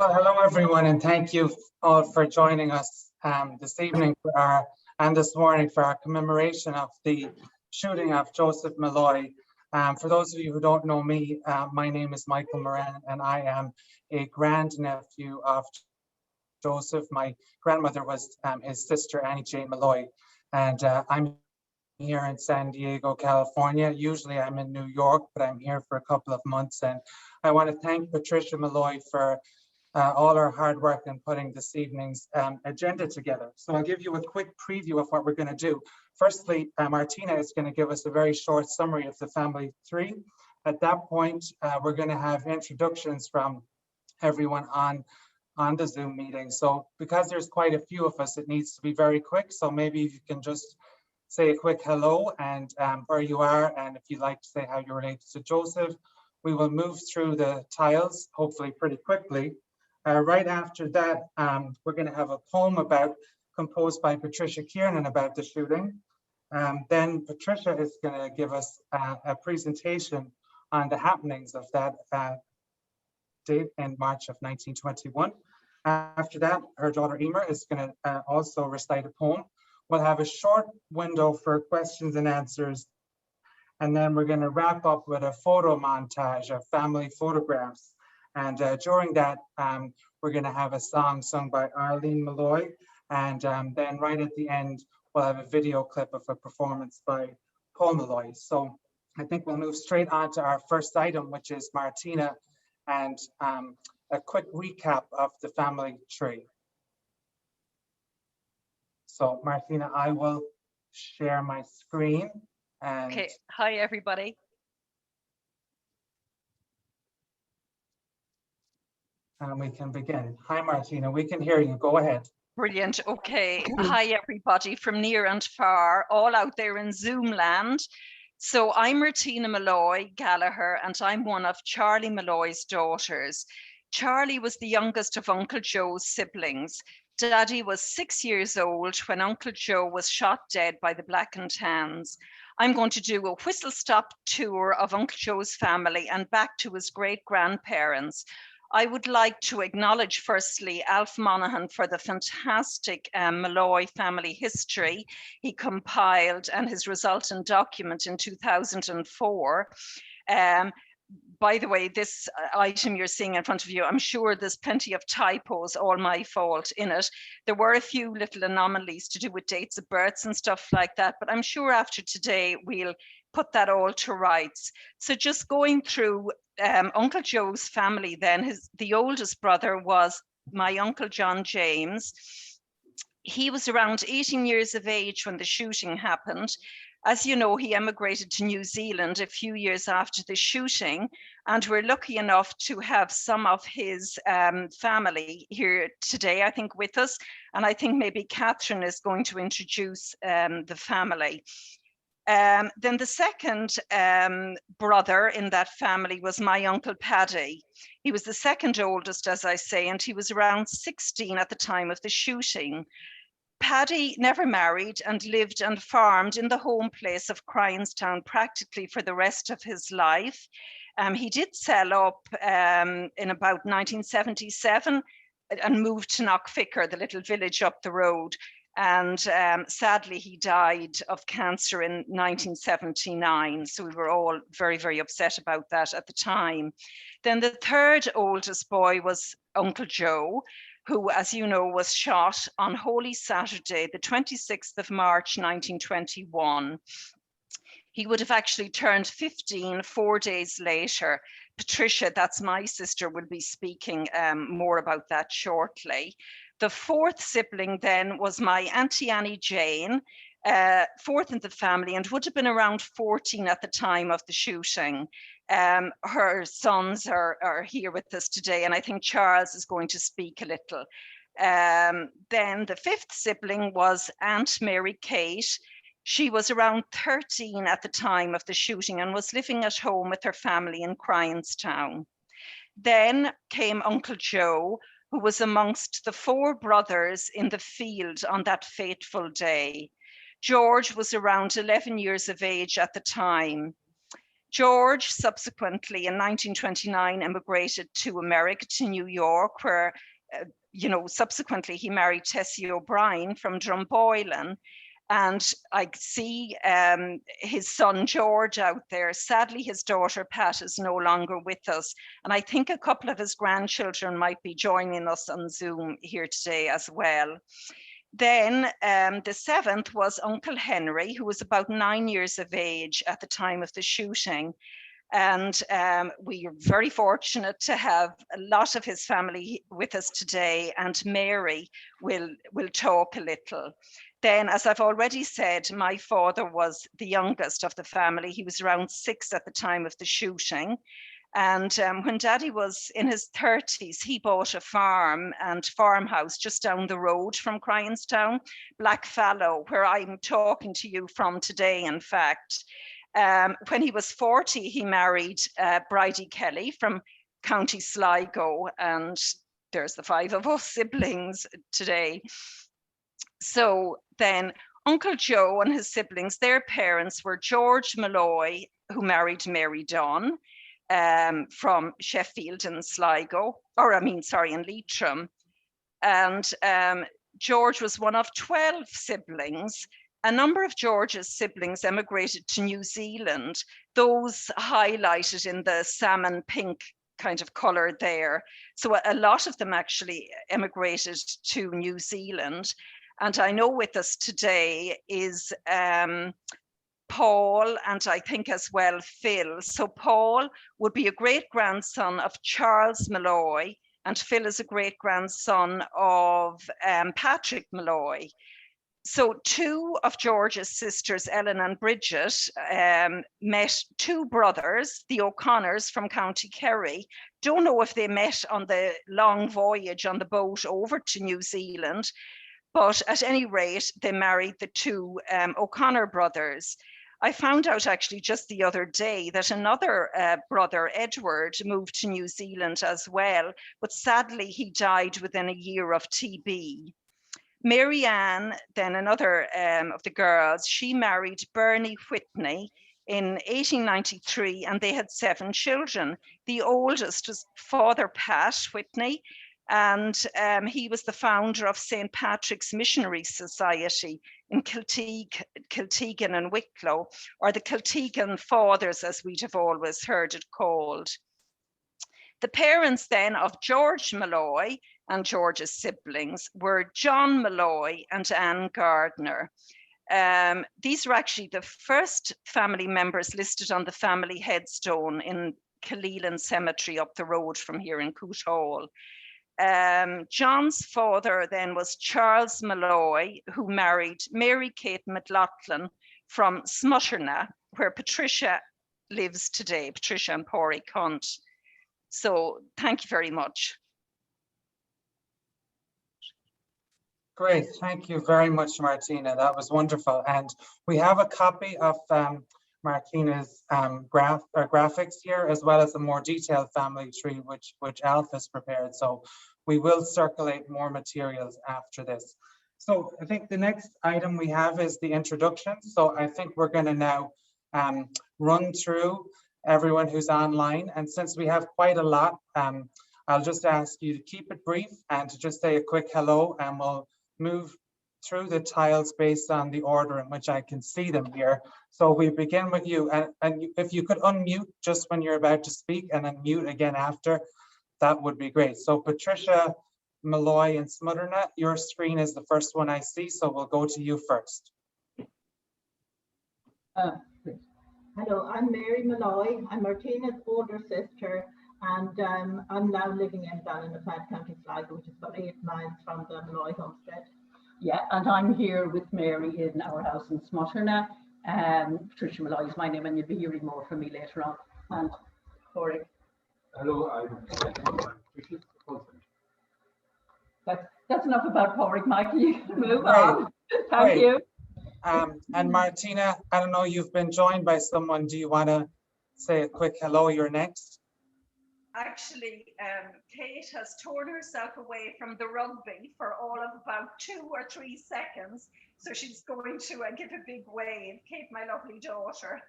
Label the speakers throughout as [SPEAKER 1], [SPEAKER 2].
[SPEAKER 1] Well, hello everyone, and thank you all for joining us this evening and this morning for our commemoration of the shooting of Joseph Molloy. For those of you who don't know me, my name is Michael Moran, and I am a grandnephew of Joseph. My grandmother was his sister, Annie J. Molloy, and I'm here in San Diego, California. Usually I'm in New York, but I'm here for a couple of months, and I want to thank Patricia Molloy for all our hard work in putting this evening's agenda together. So I'll give you a quick preview of what we're going to do. Firstly, Martina is going to give us a very short summary of the family tree. At that point, we're going to have introductions from everyone on the Zoom meeting. So because there's quite a few of us, it needs to be very quick. So maybe if you can just say a quick hello and where you are, and if you'd like to say how you're related to Joseph. We will move through the tiles, hopefully pretty quickly. Right after that, we're going to have a poem composed by Patricia Kiernan about the shooting. Then Patricia is going to give us a presentation on the happenings of that date in March of 1921. After that, her daughter Emer is going to also recite a poem. We'll have a short window for questions and answers. And then we're going to wrap up with a photo montage of family photographs. And during that, we're going to have a song sung by Arlene Molloy. And then right at the end, we'll have a video clip of a performance by Paul Molloy. So I think we'll move straight on to our first item, which is Martina, and a quick recap of the family tree. So Martina, I will share my screen. And
[SPEAKER 2] okay, hi everybody.
[SPEAKER 1] And we can begin. Hi Martina, we can hear you. Go ahead.
[SPEAKER 2] Brilliant. Okay. Hi everybody from near and far, all out there in Zoom land. So I'm Martina Molloy Gallagher, and I'm one of Charlie Molloy's daughters. Charlie was the youngest of Uncle Joe's siblings. Daddy was 6 years old when Uncle Joe was shot dead by the Blackened Hands. I'm going to do a whistle-stop tour of Uncle Joe's family and back to his great-grandparents. I would like to acknowledge firstly Alf Monaghan for the fantastic Molloy family history he compiled and his resultant document in 2004. By the way, this item you're seeing in front of you, I'm sure there's plenty of typos, all my fault in it. There were a few little anomalies to do with dates of births and stuff like that, but I'm sure after today we'll put that all to rights. So just going through Uncle Joe's family then, the oldest brother was my Uncle John James. He was around 18 years of age when the shooting happened. As you know, he emigrated to New Zealand a few years after the shooting, and we're lucky enough to have some of his family here today, I think, with us. And I think maybe Catherine is going to introduce the family. Then the second brother in that family was my Uncle Paddy. He was the second oldest, as I say, and he was around 16 at the time of the shooting. Paddy never married and lived and farmed in the home place of Cryanstown practically for the rest of his life. He did sell up in about 1977 and moved to Aughnafinnegan, the little village up the road. And sadly, he died of cancer in 1979. So we were all very, very upset about that at the time. Then the third oldest boy was Uncle Joe, who, as you know, was shot on Holy Saturday, the 26th of March, 1921. He would have actually turned 15 4 days later. Patricia, that's my sister, will be speaking more about that shortly. The fourth sibling then was my Auntie Annie Jane, fourth in the family, and would have been around 14 at the time of the shooting. Her sons are here with us today, and I think Charles is going to speak a little. Then the fifth sibling was Aunt Mary Kate. She was around 13 at the time of the shooting and was living at home with her family in Cryanstown. Then came Uncle Joe, who was amongst the four brothers in the field on that fateful day. George was around 11 years of age at the time. George subsequently in 1929 emigrated to America, to New York, where subsequently he married Tessie O'Brien from Drumboylan. And I see his son George out there. Sadly, his daughter Pat is no longer with us. And I think a couple of his grandchildren might be joining us on Zoom here today as well. Then the 7th was Uncle Henry, who was about 9 years of age at the time of the shooting. And we are very fortunate to have a lot of his family with us today, and Mary will talk a little. Then, as I've already said, my father was the youngest of the family. He was around 6 at the time of the shooting. And when Daddy was in his 30s, he bought a farm and farmhouse just down the road from Cryanstown, Blackfallow, where I'm talking to you from today, in fact. When he was 40, he married Bridie Kelly from County Sligo, and there's the 5 of us siblings today. So then Uncle Joe and his siblings, their parents were George Molloy, who married Mary Dunn from Sheffield and Sligo, in Leitrim. And George was one of 12 siblings. A number of George's siblings emigrated to New Zealand, those highlighted in the salmon pink kind of color there. So a lot of them actually emigrated to New Zealand. And I know with us today is Paul, and I think as well Phil. So Paul would be a great-grandson of Charles Molloy, and Phil is a great-grandson of Patrick Molloy. So 2 of George's sisters, Ellen and Bridget, met 2 brothers, the O'Connors from County Kerry. Don't know if they met on the long voyage on the boat over to New Zealand, but at any rate, they married the 2 O'Connor brothers. I found out actually just the other day that another brother, Edward, moved to New Zealand as well, but sadly he died within a year of TB. Mary Ann, then another of the girls, she married Bernie Whitney in 1893, and they had 7 children. The oldest was Father Pat Whitney, and he was the founder of St. Patrick's Missionary Society in Kiltegan and Wicklow, or the Kiltegan Fathers, as we'd have always heard it called. The parents then of George Molloy and George's siblings were John Molloy and Anne Gardner. These were actually the first family members listed on the family headstone in Killeelan Cemetery up the road from here in Coothall. John's father then was Charles Molloy, who married Mary Kate McLaughlin from Smutterna, where Patricia lives today, Patricia and Pádraig Hunt. So thank you very much.
[SPEAKER 1] Great, thank you very much, Martina. That was wonderful. And we have a copy of Martina's graphics here, as well as a more detailed family tree, which Alf has prepared. So we will circulate more materials after this. So I think the next item we have is the introduction. So I think we're going to now run through everyone who's online. And since we have quite a lot, I'll just ask you to keep it brief and to just say a quick hello, and we'll move through the tiles based on the order in which I can see them here. So we begin with you, and if you could unmute just when you're about to speak and then mute again after, that would be great. So Patricia Molloy in Smutterna, your screen is the first one I see, so we'll go to you first.
[SPEAKER 3] Hello, I'm Mary Molloy. I'm Martina's older sister, and I'm now living in Ballinafad, County Sligo, which is about 8 miles from the Molloy homestead.
[SPEAKER 4] Yeah, and I'm here with Mary in our house in Smutterna. Patricia Molloy is my name, and you'll be hearing more from me later on. And Corey.
[SPEAKER 5] Hello, I'm Patricia's husband.
[SPEAKER 4] That's enough about Pádraig, Michael. You can move on. Thank you.
[SPEAKER 1] And Martina, I don't know, you've been joined by someone. Do you want to say a quick hello? You're next.
[SPEAKER 2] Actually, Kate has torn herself away from the rugby for all of about 2 or 3 seconds. So she's going to give a big wave. Kate, my lovely daughter.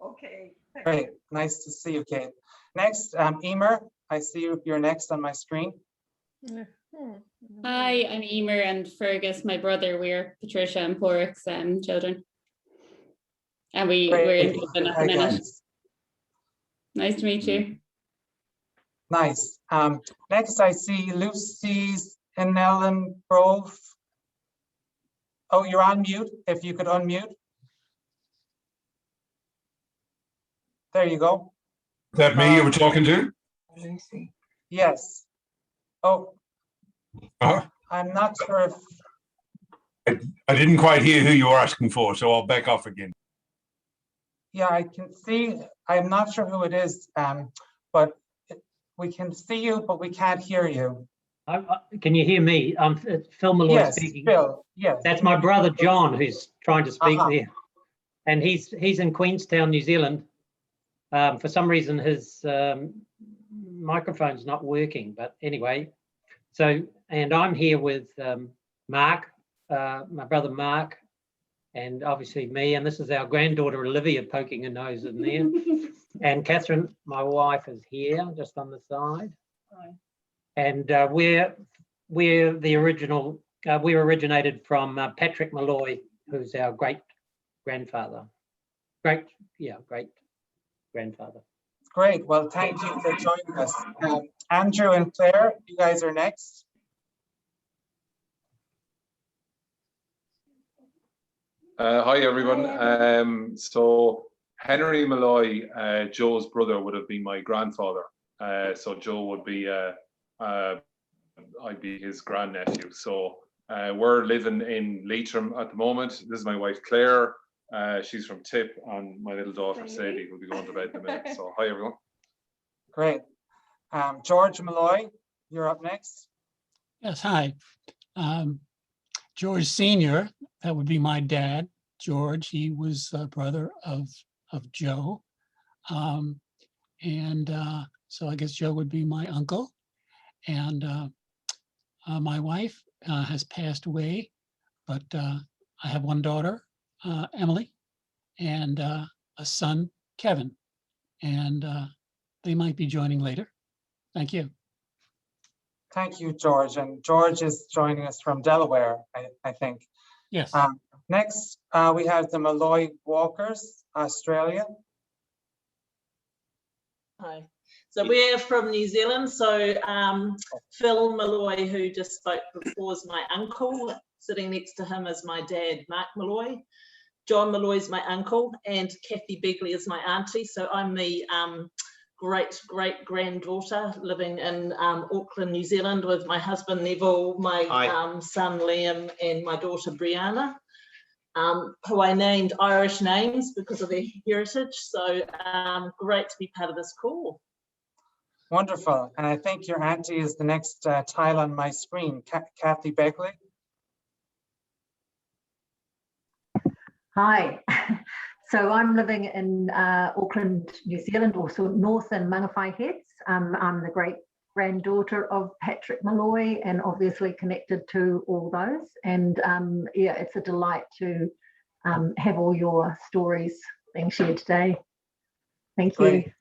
[SPEAKER 2] Okay.
[SPEAKER 1] Great, nice to see you, Kate. Next, Emer, I see you're next on my screen.
[SPEAKER 6] Hi, I'm Emer, and Fergus, my brother. We're Patricia and Porrick's children. And we're in Dublin at the
[SPEAKER 1] Hi,
[SPEAKER 6] minute.
[SPEAKER 1] guys.
[SPEAKER 6] Nice to meet you.
[SPEAKER 1] Nice. Next, I see Lucy's in Ellen Grove. Oh, you're on mute. If you could unmute. There you go.
[SPEAKER 5] Is that me you were talking to?
[SPEAKER 1] Lucy. Yes. Oh, I'm not sure if.
[SPEAKER 5] I didn't quite hear who you were asking for, so I'll back off again.
[SPEAKER 1] Yeah, I can see. I'm not sure who it is, but we can see you, but we can't hear you.
[SPEAKER 7] Can you hear me? It's Phil Molloy
[SPEAKER 1] Yes,
[SPEAKER 7] speaking.
[SPEAKER 1] Phil. Yes.
[SPEAKER 7] That's my brother John who's trying to speak
[SPEAKER 1] Uh-huh.
[SPEAKER 7] there, and he's in Queenstown, New Zealand. For some reason, his microphone's not working. But anyway, and I'm here with Mark, my brother Mark, and obviously me. And this is our granddaughter Olivia poking her nose in there. And Catherine, my wife, is here just on the side.
[SPEAKER 2] Hi.
[SPEAKER 7] And we're the original. We originated from Patrick Molloy, who's our great grandfather. Great grandfather.
[SPEAKER 1] Great. Well, thank you for joining us. Andrew and Claire, you guys are next.
[SPEAKER 5] Hi, everyone. So Henry Molloy, Joe's brother, would have been my grandfather. So Joe would be, I'd be his grandnephew. So we're living in Leitrim at the moment. This is my wife, Claire. She's from Tip, and my little daughter, Sadie, will be going to bed in a minute. So hi, everyone.
[SPEAKER 1] Great. George Molloy, you're up next.
[SPEAKER 8] Yes, hi. George Sr., that would be my dad, George. He was a brother of Joe. So I guess Joe would be my uncle. And my wife has passed away, but I have one daughter, Emily, and a son, Kevin. And they might be joining later. Thank you.
[SPEAKER 1] Thank you, George. And George is joining us from Delaware, I think.
[SPEAKER 8] Yes.
[SPEAKER 1] Next, we have the Molloy Walkers, Australia.
[SPEAKER 9] Hi. So we're from New Zealand. So Phil Molloy, who just spoke before, is my uncle. Sitting next to him is my dad, Mark Molloy. John Molloy is my uncle, and Kathy Begley is my auntie. So I'm the great granddaughter living in Auckland, New Zealand, with my husband Neville, my son Liam, and my daughter Brianna, who I named Irish names because of their heritage. So great to be part of this call.
[SPEAKER 1] Wonderful. And I think your auntie is the next tile on my screen, Kathy Begley.
[SPEAKER 10] Hi. So I'm living in Auckland, New Zealand, also north in Mangawhai Heads. I'm the great granddaughter of Patrick Molloy and obviously connected to all those. And yeah, it's a delight to have all your stories being shared today. Thank
[SPEAKER 1] Great.
[SPEAKER 10] you.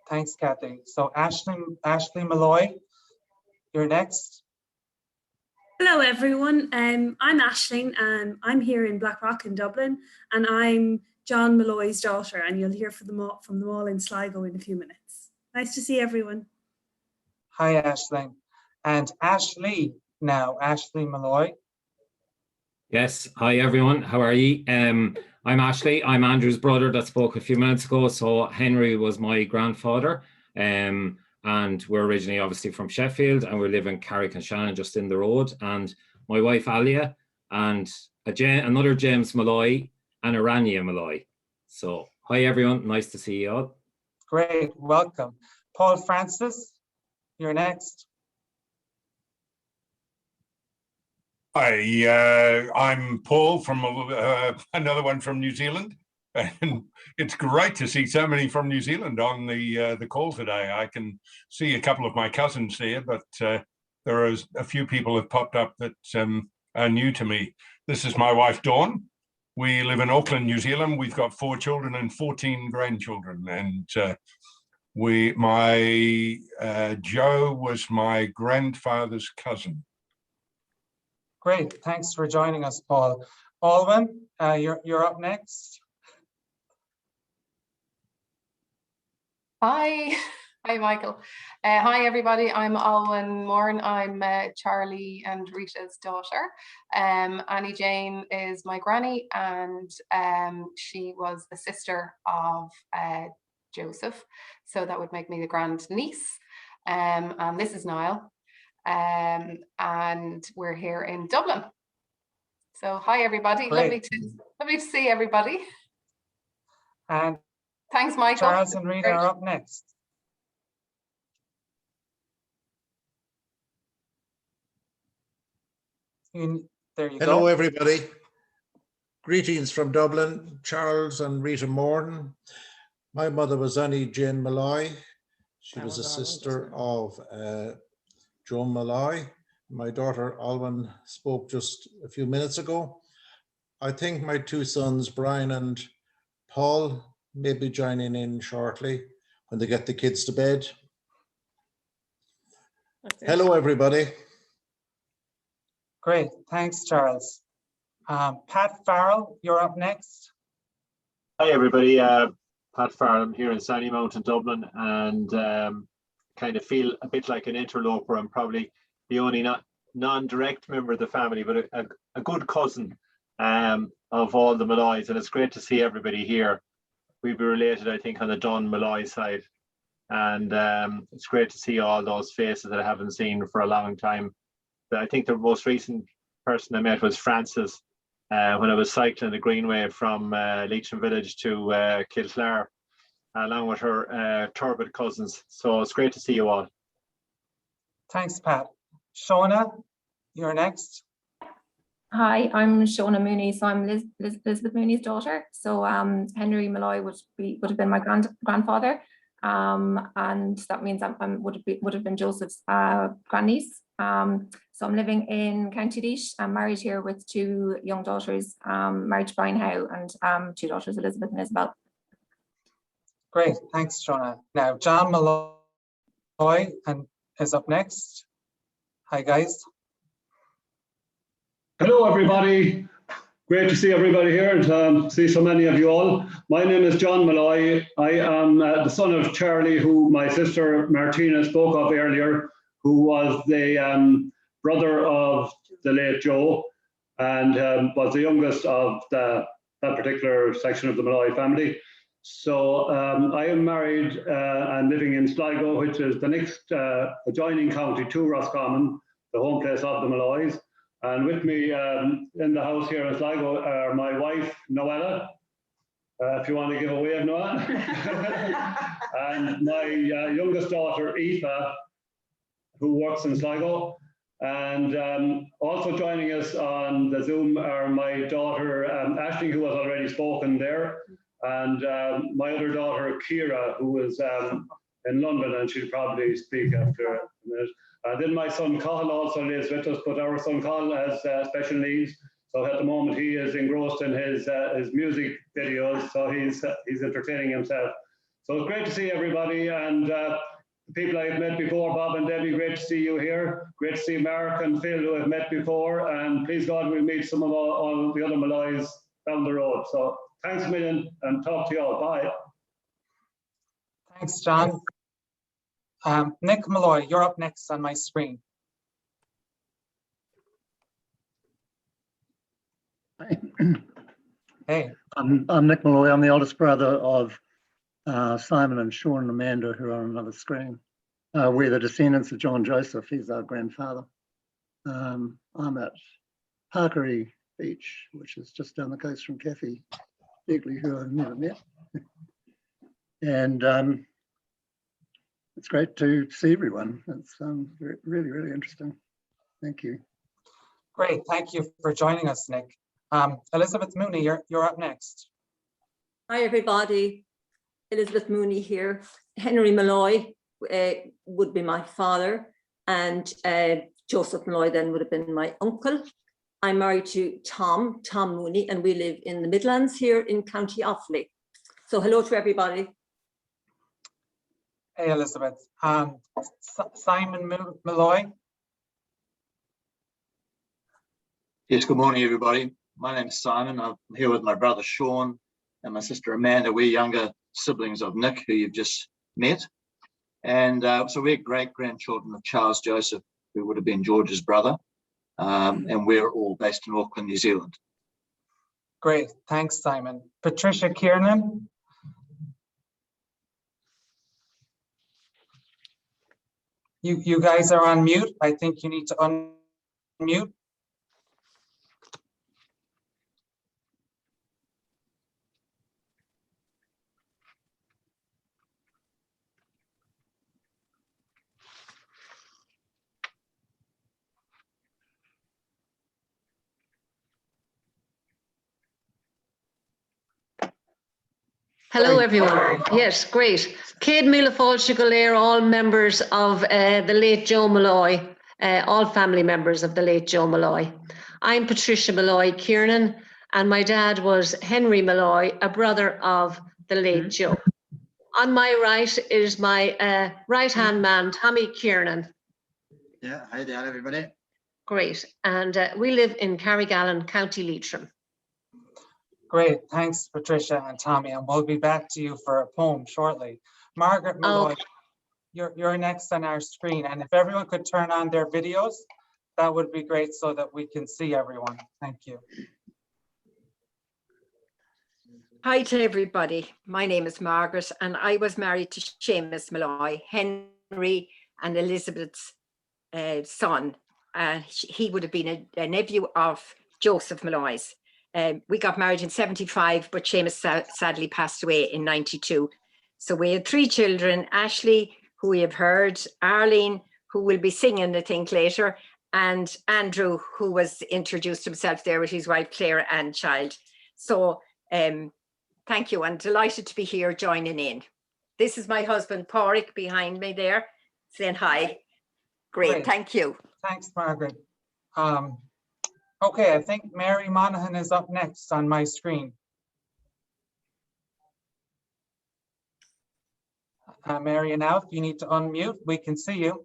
[SPEAKER 1] Thanks, Kathy. So Ashley Molloy, you're next.
[SPEAKER 11] Hello everyone, I'm Aisling and I'm here in Blackrock in Dublin, and I'm John Molloy's daughter, and you'll hear from them all in Sligo in a few minutes. Nice to see everyone.
[SPEAKER 1] Hi, Aisling. And Ashley now, Ashley Molloy.
[SPEAKER 12] Yes, hi everyone, how are you? I'm Ashley, I'm Andrew's brother that spoke a few minutes ago. So Henry was my grandfather, and we're originally obviously from Sheffield, and we live in Carrick-on-Shannon, just in the road. And my wife Alia, and another James Molloy, and Aranya Molloy. So hi everyone, nice to see you all.
[SPEAKER 1] Great, welcome. Paul Francis, you're next.
[SPEAKER 5] Hi, I'm Paul from another one from New Zealand, and it's great to see so many from New Zealand on the call today. I can see a couple of my cousins there, but there are a few people have popped up that are new to me. This is my wife Dawn, We live in Auckland, New Zealand. We've got 4 children and 14 grandchildren. And Joe was my grandfather's cousin.
[SPEAKER 1] Great, thanks for joining us, Paul. Alwyn, you're up next.
[SPEAKER 13] Hi, Michael. Hi, everybody. I'm Alwyn Moran. I'm Charlie and Rita's daughter. Annie Jane is my granny, and she was the sister of Joseph. So that would make me the grand niece. And this is Niall. And we're here in Dublin. So hi, everybody. Lovely to see everybody.
[SPEAKER 1] And
[SPEAKER 13] thanks, Michael.
[SPEAKER 1] Charles and Rita are up next. There you go.
[SPEAKER 14] Hello, everybody. Greetings from Dublin, Charles and Rita Morton. My mother was Annie Jane Molloy. She was a sister of Joan Molloy. My daughter Alwyn spoke just a few minutes ago. I think my 2 sons, Brian and Paul, may be joining in shortly when they get the kids to bed. Hello, everybody.
[SPEAKER 1] Great, thanks, Charles. Pat Farrell, you're up next.
[SPEAKER 15] Hi, everybody. Pat Farrell, I'm here in Sandy Mount in Dublin, and kind of feel a bit like an interloper. I'm probably the only non-direct member of the family, but a good cousin of all the Molloys, and it's great to see everybody here. We've been related, I think, on the Don Molloy side, and it's great to see all those faces that I haven't seen for a long time. I think the most recent person I met was Frances when I was cycling the Greenway from Leitrim Village to Kilclar, along with her turbid cousins. So it's great to see you all.
[SPEAKER 1] Thanks, Pat. Shona, you're next.
[SPEAKER 16] Hi, I'm Shona Mooney, so I'm Elizabeth Mooney's daughter. So Henry Molloy would have been my grandfather, and that means I would have been Joseph's grandniece. So I'm living in County Laois. I'm married here with 2 young daughters, married to Brian Howe, and 2 daughters, Elizabeth and Isabel.
[SPEAKER 1] Great, thanks, Shona. Now, John Molloy is up next. Hi, guys.
[SPEAKER 17] Hello, everybody. Great to see everybody here and see so many of you all. My name is John Molloy. I am the son of Charlie, who my sister Martina spoke of earlier, who was the brother of the late Joe, and was the youngest of that particular section of the Molloy family. So I am married and living in Sligo, which is the next adjoining county to Roscommon, the home place of the Molloys. And with me in the house here in Sligo are my wife, Noella, if you want to give a wave, Noella, and my youngest daughter, Aoife, who works in Sligo. And also joining us on the Zoom are my daughter, Ashley, who has already spoken there, and my other daughter, Kira, who is in London, and she'll probably speak after a minute. Then my son Cathal also lives with us, but our son Cathal has special needs. So at the moment he is engrossed in his music videos, so he's entertaining himself. So it's great to see everybody, and the people I've met before, Bob and Debbie, great to see you here. Great to see Mark and Phil, who I've met before, and please God we'll meet some of all the other Molloys down the road. So thanks a million, and talk to you all. Bye.
[SPEAKER 1] Thanks, John. Nick Molloy, you're up next on my screen. Hey.
[SPEAKER 18] I'm Nick Molloy. I'm the oldest brother of Simon and Sean and Amanda, who are on another screen. We're the descendants of John Joseph. He's our grandfather. I'm at Parkery Beach, which is just down the coast from Kathy Begley, who I've never met. And it's great to see everyone. It's really, really interesting. Thank you.
[SPEAKER 1] Great, thank you for joining us, Nick. Elizabeth Mooney, you're up next.
[SPEAKER 19] Hi, everybody. Elizabeth Mooney here. Henry Molloy would be my father, and Joseph Molloy then would have been my uncle. I'm married to Tom Mooney, and we live in the Midlands here in County Offaly. So hello to everybody.
[SPEAKER 1] Hey, Elizabeth. Simon Molloy.
[SPEAKER 20] Yes, good morning, everybody. My name is Simon. I'm here with my brother Sean and my sister Amanda. We're younger siblings of Nick, who you've just met. And so we're great-grandchildren of Charles Joseph, who would have been George's brother. And we're all based in Auckland, New Zealand.
[SPEAKER 1] Great, thanks, Simon. Patricia Kiernan. You guys are on mute. I think you need to unmute.
[SPEAKER 21] Hello, everyone. Yes, great. Céad míle fáilte go léir, all members of the late Joe Molloy, all family members of the late Joe Molloy. I'm Patricia Molloy Kiernan, and my dad was Henry Molloy, a brother of the late Joe. On my right is my right-hand man, Tommy Kiernan.
[SPEAKER 22] Yeah, hi there, everybody.
[SPEAKER 21] Great. And we live in Carrigallen, County Leitrim.
[SPEAKER 1] Great, thanks Patricia and Tommy, and we'll be back to you for a poem shortly. Margaret Molloy, you're next on our screen, and if everyone could turn on their videos, that would be great so that we can see everyone. Thank you.
[SPEAKER 23] Hi to everybody. My name is Margaret, and I was married to Seamus Molloy, Henry and Elizabeth's son. He would have been a nephew of Joseph Molloy's. We got married in 75, but Seamus sadly passed away in 92. So we had 3 children, Ashley, who we have heard, Arlene, who will be singing, I think, later, and Andrew, who was introduced himself there with his wife, Claire, and child. So thank you, and delighted to be here joining in. This is my husband, Pádraig, behind me there, saying hi. Great, thank you.
[SPEAKER 1] Thanks, Margaret. Okay, I think Mary Monaghan is up next on my screen. Mary, now if you need to unmute, we can see you.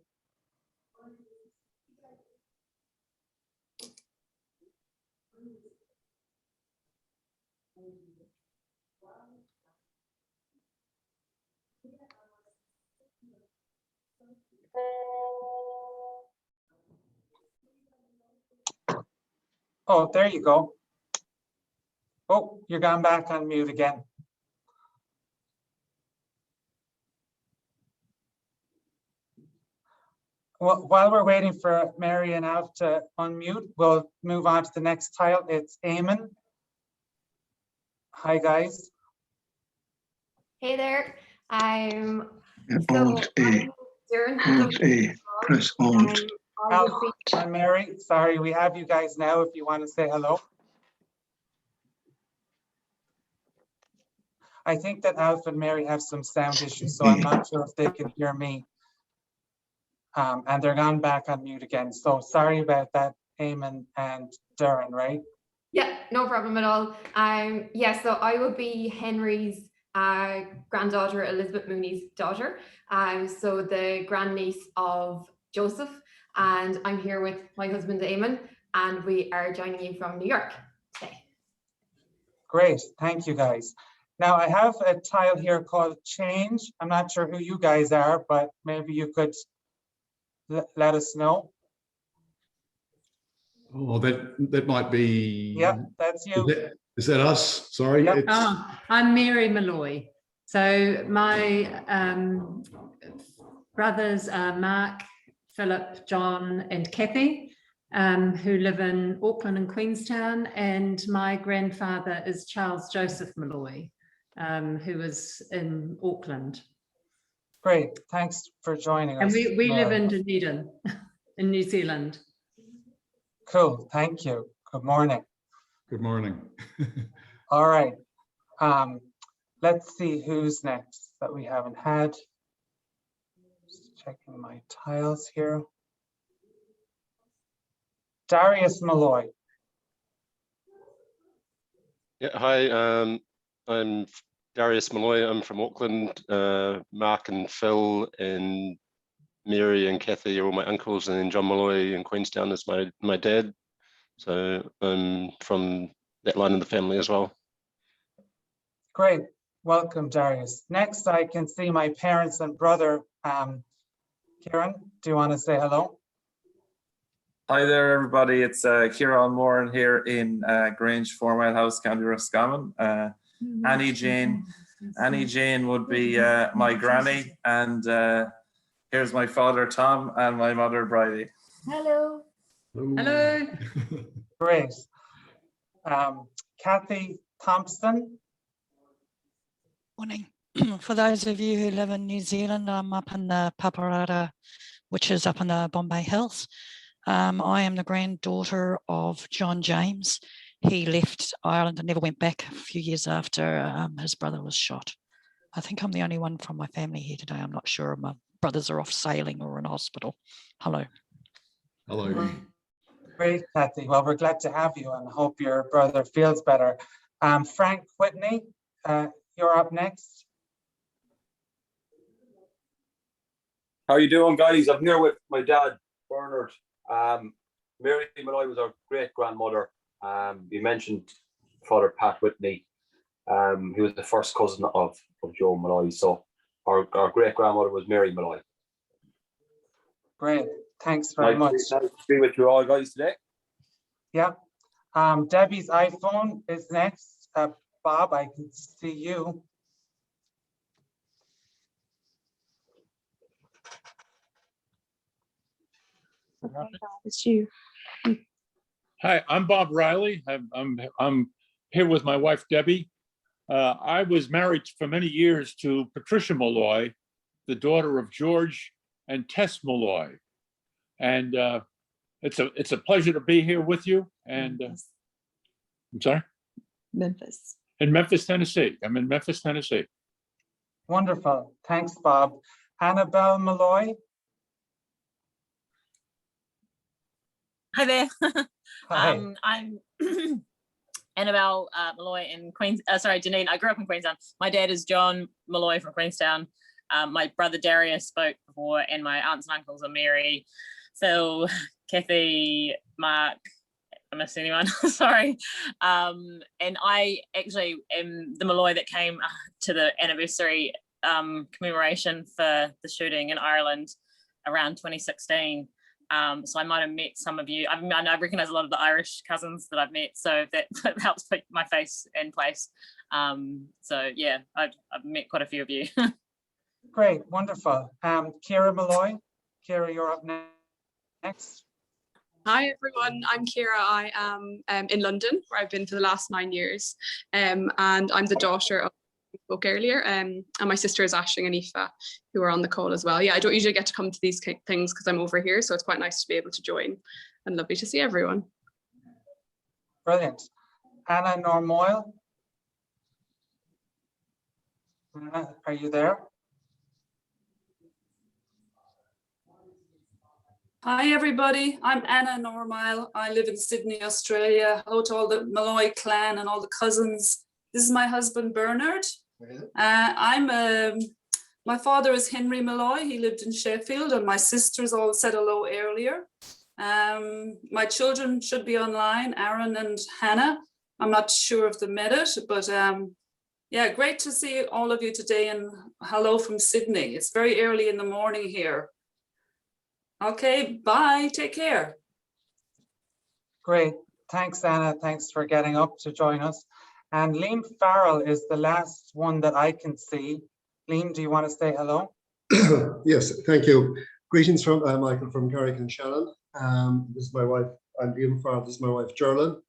[SPEAKER 1] Oh, there you go. Oh, you're gone back on mute again. Well, while we're waiting for Mary and Alf to unmute, we'll move on to the next tile. It's Eamon. Hi, guys.
[SPEAKER 24] Hey there. I'm
[SPEAKER 22] Alt A. Alt A. Press Alt.
[SPEAKER 1] Alf and Mary, sorry, we have you guys now if you want to say hello. I think that Alf and Mary have some sound issues, so I'm not sure if they can hear me. And they're gone back on mute again. So sorry about that, Eamon and Darren, right?
[SPEAKER 24] Yeah, no problem at all. Yeah, so I will be Henry's granddaughter, Elizabeth Mooney's daughter. So the grandniece of Joseph, and I'm here with my husband, Eamon, and we are joining you from New York today.
[SPEAKER 1] Great, thank you guys. Now I have a tile here called Change. I'm not sure who you guys are, but maybe you could let us know.
[SPEAKER 25] Oh, that might be.
[SPEAKER 1] Yeah, that's you.
[SPEAKER 25] Is that us? Sorry.
[SPEAKER 1] Yep.
[SPEAKER 26] Oh, I'm Mary Molloy. So my brothers are Mark, Philip, John, and Kathy, who live in Auckland and Queenstown, and my grandfather is Charles Joseph Molloy, who was in Auckland.
[SPEAKER 1] Great, thanks for joining us.
[SPEAKER 26] And we live in Dunedin, in New Zealand.
[SPEAKER 1] Cool, thank you. Good morning.
[SPEAKER 25] Good morning.
[SPEAKER 1] All right, let's see who's next that we haven't had. Just checking my tiles here. Darius Molloy.
[SPEAKER 2] Yeah, hi. I'm Darius Molloy. I'm from Auckland. Mark and Phil and Mary and Kathy are all my uncles, and then John Molloy in Queenstown is my dad. So I'm from that line of the family as well.
[SPEAKER 1] Great. Welcome, Darius. Next, I can see my parents and brother. Kieran, do you want to say hello?
[SPEAKER 3] Hi there, everybody. It's Kieran Moran here in Grange, 4 Mile House, County Roscommon. Annie Jane would be my granny, and here's my father Tom and my mother Bridie.
[SPEAKER 24] Hello.
[SPEAKER 1] Hello. Great. Kathy Thompson.
[SPEAKER 4] Morning. For those of you who live in New Zealand, I'm up in the Paparata, which is up in the Bombay Hills. I am the granddaughter of John James. He left Ireland and never went back a few years after his brother was shot. I think I'm the only one from my family here today. I'm not sure. My brothers are off sailing or in hospital. Hello.
[SPEAKER 25] Hello.
[SPEAKER 1] Great, Kathy. Well, we're glad to have you and hope your brother feels better. Frank Whitney, you're up next.
[SPEAKER 6] How you doing, guys? I'm here with my dad, Bernard. Mary Molloy was our great-grandmother. You mentioned Father Pat Whitney. He was the first cousin of Joe Molloy. So our great-grandmother was Mary Molloy.
[SPEAKER 1] Great. Thanks very much.
[SPEAKER 6] Nice to be with you all, guys, today.
[SPEAKER 1] Yeah. Debbie's iPhone is next. Bob, I can see you.
[SPEAKER 7] It's you.
[SPEAKER 8] Hi, I'm Bob Riley. I'm here with my wife Debbie. I was married for many years to Patricia Molloy, the daughter of George and Tess Molloy, and it's a pleasure to be here with you. And I'm sorry.
[SPEAKER 7] Memphis.
[SPEAKER 8] In Memphis, Tennessee. I'm in Memphis, Tennessee.
[SPEAKER 1] Wonderful. Thanks, Bob. Annabelle Molloy.
[SPEAKER 27] Hi there.
[SPEAKER 1] Hi.
[SPEAKER 27] I'm Annabelle Molloy in Janine. I grew up in Queenstown. My dad is John Molloy from Queenstown. My brother Darius spoke before, and my aunts and uncles are Mary, Phil, Kathy, Mark. I missed anyone? Sorry. And I actually am the Molloy that came to the anniversary commemoration for the shooting in Ireland around 2016. So I might have met some of you. I recognize a lot of the Irish cousins that I've met, so that helps put my face in place. So yeah, I've met quite a few of you.
[SPEAKER 1] Great, wonderful. Ciara Molloy. Ciara, you're up next.
[SPEAKER 28] Hi everyone, I'm Ciara. I am in London, where I've been for the last 9 years, and I'm the daughter of who spoke earlier, and my sister is Aisling and Aoife, who are on the call as well. Yeah, I don't usually get to come to these things because I'm over here, so it's quite nice to be able to join, and lovely to see everyone.
[SPEAKER 1] Brilliant. Anna Normoyle. Anna, are you there?
[SPEAKER 29] Hi everybody, I'm Anna Normile. I live in Sydney, Australia. Hello to all the Molloy clan and all the cousins. This is my husband Bernard. My father is Henry Molloy. He lived in Sheffield, and my sisters all said hello earlier. My children should be online, Aaron and Hannah. I'm not sure if they met it, but yeah, great to see all of you today, and hello from Sydney. It's very early in the morning here. Okay, bye, take care.
[SPEAKER 1] Great, thanks Anna, thanks for getting up to join us. And Liam Farrell is the last one that I can see. Liam, do you want to say hello?
[SPEAKER 30] Yes, thank you. Greetings from Michael from Carrick and Shannon. This is my wife, I'm Liam Farrell, this is my wife Geraldine.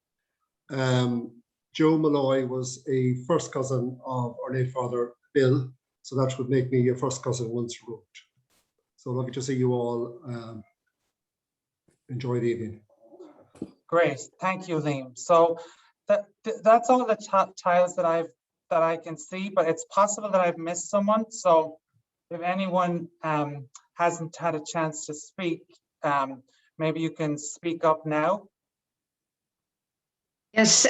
[SPEAKER 30] Joe Molloy was a first cousin of our late father Bill, so that would make me a first cousin once removed. So lovely to see you all. Enjoy the evening.
[SPEAKER 1] Great, thank you, Liam. So that's all the tiles that I can see, but it's possible that I've missed someone. So if anyone hasn't had a chance to speak, maybe you can speak up now.
[SPEAKER 21] Yes,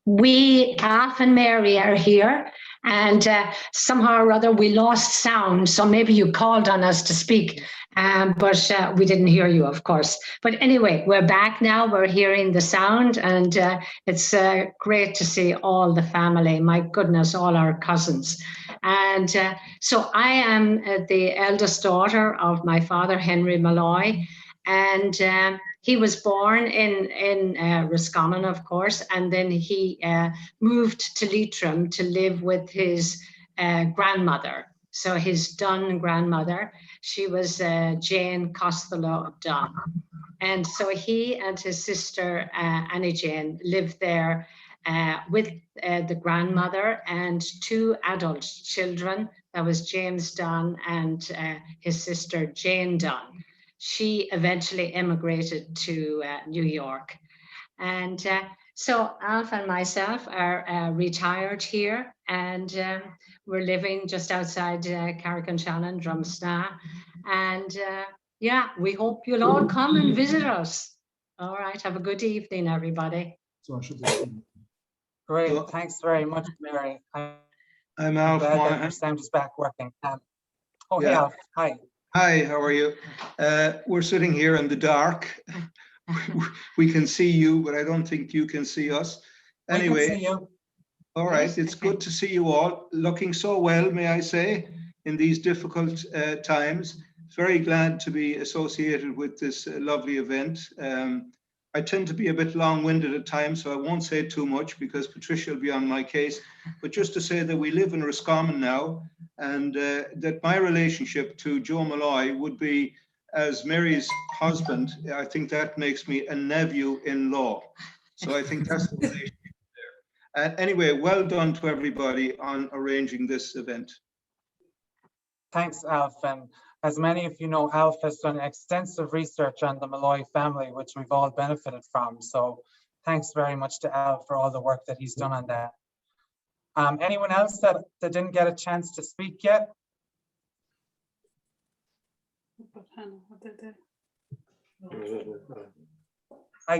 [SPEAKER 5] we, Alf and Mary, are here, and somehow or other we lost sound. So maybe you called on us to speak, but we didn't hear you, of course. But anyway, we're back now. We're hearing the sound, and it's great to see all the family. My goodness, all our cousins. And so I am the eldest daughter of my father, Henry Molloy, and he was born in Roscommon, of course, and then he moved to Leitrim to live with his grandmother. So his Dunn grandmother, she was Jane Costello of Dunn. And so he and his sister, Annie Jane, lived there with the grandmother and 2 adult children. That was James Dunn and his sister, Jane Dunn. She eventually immigrated to New York. And so Alf and myself are retired here, and we're living just outside Carrick-on-Shannon, Drumsna. And yeah, we hope you'll all come and visit us. All right, have a good evening, everybody.
[SPEAKER 1] Great, thanks very much, Mary.
[SPEAKER 22] I'm Alf.
[SPEAKER 1] Glad that your sound is back working. Oh, hey,
[SPEAKER 22] Yeah.
[SPEAKER 1] Alf, hi.
[SPEAKER 22] Hi, how are you? We're sitting here in the dark. We can see you, but I don't think you can see us. Anyway,
[SPEAKER 1] We can see you.
[SPEAKER 22] all right, it's good to see you all looking so well, may I say, in these difficult times. Very glad to be associated with this lovely event. I tend to be a bit long-winded at times, so I won't say too much because Patricia will be on my case. But just to say that we live in Roscommon now, and that my relationship to Joe Molloy would be as Mary's husband. I think that makes me a nephew-in-law. So I think that's the relationship there. And anyway, well done to everybody on arranging this event.
[SPEAKER 1] Thanks, Alf. And as many of you know, Alf has done extensive research on the Molloy family, which we've all benefited from. So thanks very much to Alf for all the work that he's done on that. Anyone else that didn't get a chance to speak yet? I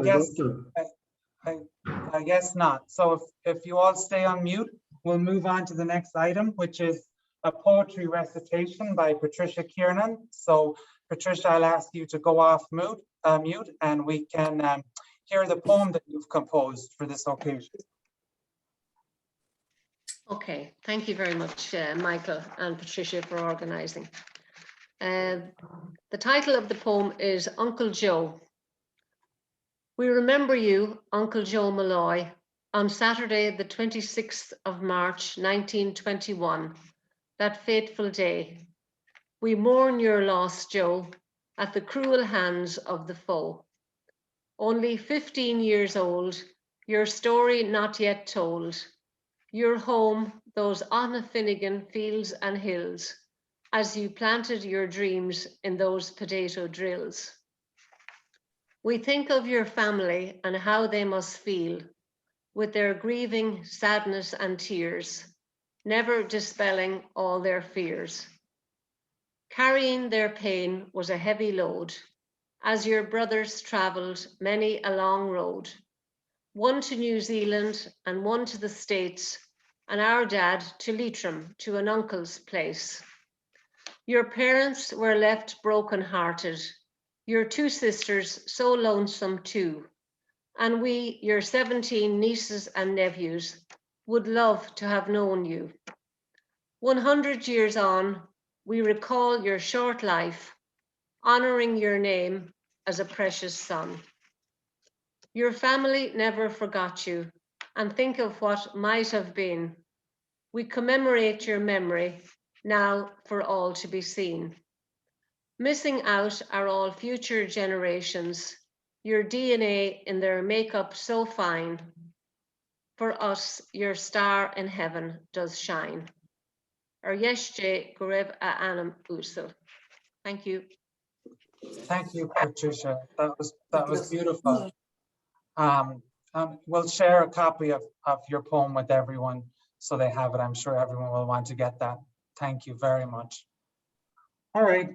[SPEAKER 1] guess not. So if you all stay on mute, we'll move on to the next item, which is a poetry recitation by Patricia Kiernan. So Patricia, I'll ask you to go off mute and we can hear the poem that you've composed for this occasion.
[SPEAKER 21] Okay, thank you very much, Michael and Patricia, for organising. The title of the poem is Uncle Joe. We remember you, Uncle Joe Molloy, on Saturday, the 26th of March, 1921, that fateful day. We mourn your loss, Joe, at the cruel hands of the foe. Only 15 years old, your story not yet told. Your home, those Aughnafinnegan fields and hills, as you planted your dreams in those potato drills. We think of your family and how they must feel, with their grieving, sadness and tears, never dispelling all their fears. Carrying their pain was a heavy load, as your brothers travelled many a long road, one to New Zealand and one to the States, and our dad to Leitrim, to an uncle's place. Your parents were left broken-hearted, your 2 sisters so lonesome too, and we, your 17 nieces and nephews, would love to have known you. 100 years on, we recall your short life, honouring your name as a precious son. Your family never forgot you, and think of what might have been. We commemorate your memory, now for all to be seen. Missing out are all future generations, your DNA in their makeup so fine. For us, your star in heaven does shine. Thank you.
[SPEAKER 1] Thank you, Patricia. That was beautiful. We'll share a copy of your poem with everyone so they have it. I'm sure everyone will want to get that. Thank you very much. All right,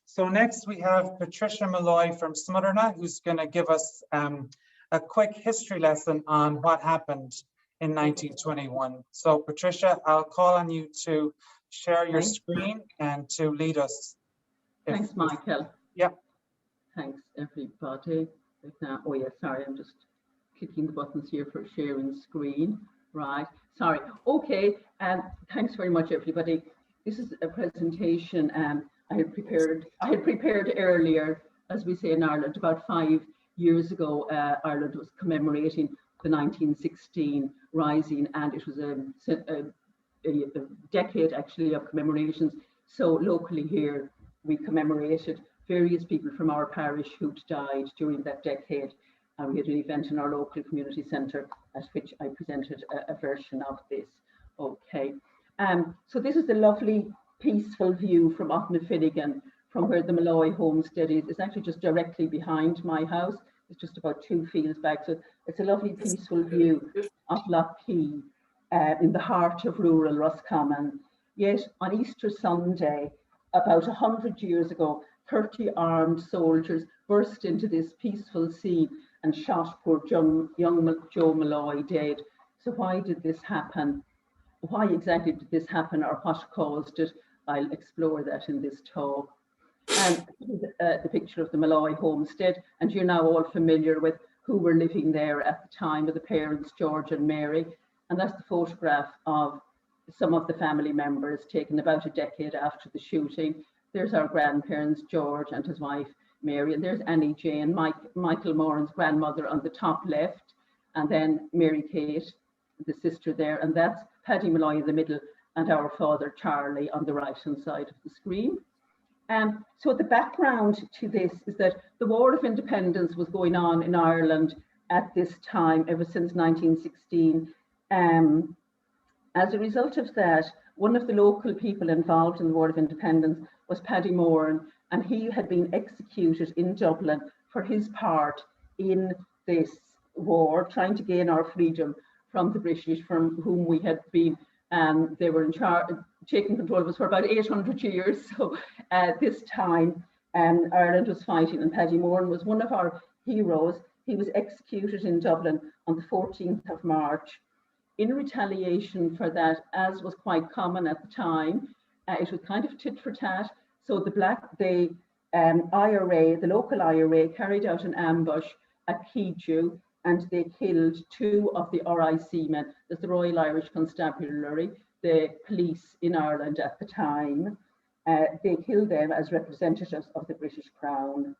[SPEAKER 1] so next we have Patricia Molloy from Smotherna, who's going to give us a quick history lesson on what happened in 1921. So Patricia, I'll call on you to share your screen and to lead us.
[SPEAKER 9] Thanks, Michael.
[SPEAKER 1] Yeah.
[SPEAKER 9] Thanks, everybody. Oh yeah, sorry, I'm just clicking the buttons here for sharing screen. Right, sorry. Okay, thanks very much, everybody. This is a presentation I had prepared earlier, as we say in Ireland, about 5 years ago. Ireland was commemorating the 1916 Rising, and it was a decade actually of commemorations. So locally here, we commemorated various people from our parish who'd died during that decade. And we had an event in our local community centre at which I presented a version of this. Okay, so this is the lovely peaceful view from Aughnafinnegan, from where the Molloy homestead is. It's actually just directly behind my house. It's just about 2 fields back. So it's a lovely peaceful view of Lough Key in the heart of rural Roscommon. Yet on Easter Sunday, about 100 years ago, 30 armed soldiers burst into this peaceful scene and shot poor young Joe Molloy dead. So why did this happen? Why exactly did this happen, or what caused it? I'll explore that in this talk. And this is the picture of the Molloy homestead, and you're now all familiar with who were living there at the time, of the parents, George and Mary. And that's the photograph of some of the family members taken about a decade after the shooting. There's our grandparents, George and his wife, Mary, and there's Annie Jane, Michael Moran's grandmother on the top left, and then Mary Kate, the sister there, and that's Paddy Molloy in the middle, and our father Charlie on the right-hand side of the screen. So the background to this is that the War of Independence was going on in Ireland at this time, ever since 1916. As a result of that, one of the local people involved in the War of Independence was Paddy Moran, and he had been executed in Dublin for his part in this war, trying to gain our freedom from the British, from whom we had been, they were in charge, taking control of us for about 800 years. So this time, Ireland was fighting, and Paddy Moran was one of our heroes. He was executed in Dublin on the 14th of March. In retaliation for that, as was quite common at the time, it was kind of tit for tat. So the IRA, the local IRA, carried out an ambush at Keeju, and they killed 2 of the RIC men. There's the Royal Irish Constabulary, the police in Ireland at the time. They killed them as representatives of the British Crown.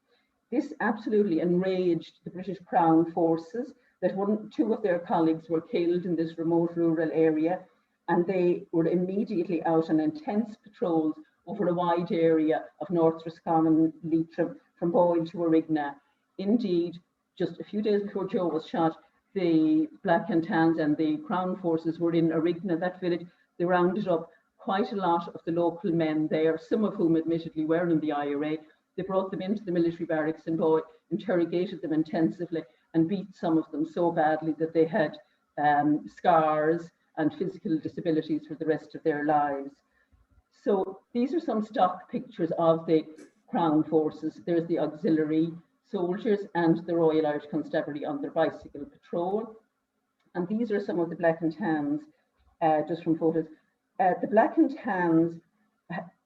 [SPEAKER 9] This absolutely enraged the British Crown forces, that 2 of their colleagues were killed in this remote rural area, and they were immediately out on intense patrols over a wide area of North Roscommon, Leitrim, from Boyle to Arigna. Indeed, just a few days before Joe was shot, the Black and Tans and the Crown forces were in Arigna, that village. They rounded up quite a lot of the local men there, some of whom admittedly were in the IRA. They brought them into the military barracks in Boyle, interrogated them intensively, and beat some of them so badly that they had scars and physical disabilities for the rest of their lives. So these are some stock pictures of the Crown forces. There's the auxiliary soldiers and the Royal Irish Constabulary on their bicycle patrol. And these are some of the Black and Tans, just from photos. The Black and Tans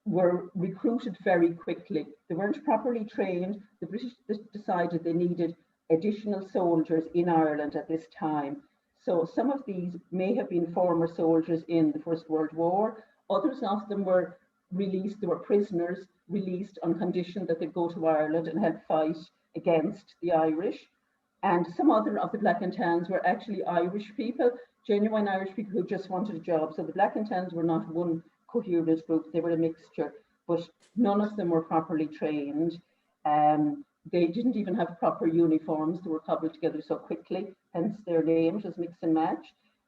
[SPEAKER 9] were recruited very quickly. They weren't properly trained. The British decided they needed additional soldiers in Ireland at this time. So some of these may have been former soldiers in the First World War. Others of them were released. They were prisoners released on condition that they'd go to Ireland and help fight against the Irish. And some other of the Black and Tans were actually Irish people, genuine Irish people who just wanted a job. So the Black and Tans were not one coherent group, they were a mixture, but none of them were properly trained. They didn't even have proper uniforms. They were cobbled together so quickly, hence their name, just mix and match.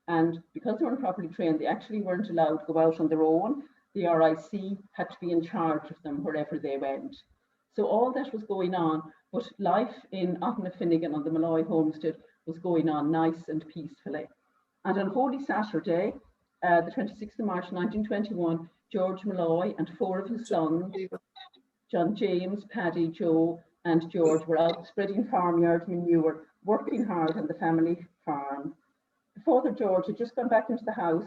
[SPEAKER 9] And because they weren't properly trained, they actually weren't allowed to go out on their own. The RIC had to be in charge of them wherever they went. So all that was going on, but life in Aughnafinnegan on the Molloy homestead was going on nice and peacefully. And on Holy Saturday, the 26th of March 1921, George Molloy and 4 of his sons, John James, Paddy, Joe, and George, were out spreading farmyard manure working hard on the family farm. Father George had just gone back into the house,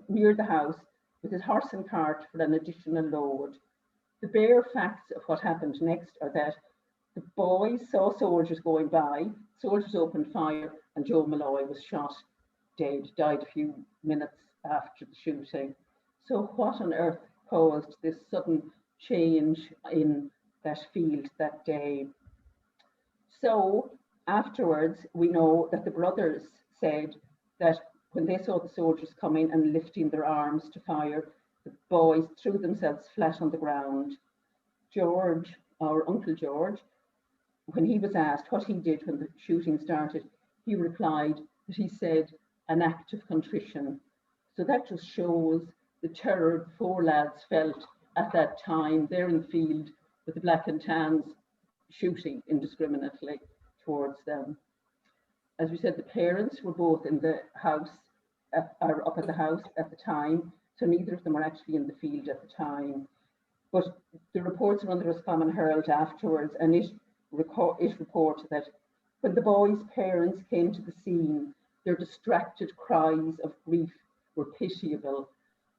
[SPEAKER 9] near the house, with his horse and cart for an additional load. The bare facts of what happened next are that the boys saw soldiers going by, soldiers opened fire, and Joe Molloy was shot dead, died a few minutes after the shooting. So what on earth caused this sudden change in that field that day? So afterwards, we know that the brothers said that when they saw the soldiers coming and lifting their arms to fire, the boys threw themselves flat on the ground. George, our Uncle George, when he was asked what he did when the shooting started, he replied that he said an act of contrition. So that just shows the terror the four lads felt at that time. They're in the field with the black and tans shooting indiscriminately towards them. As we said, the parents were both in the house, or up at the house at the time, so neither of them were actually in the field at the time. But the reports were on the Roscommon Herald afterwards, and it reported that when the boys' parents came to the scene, their distracted cries of grief were pitiable.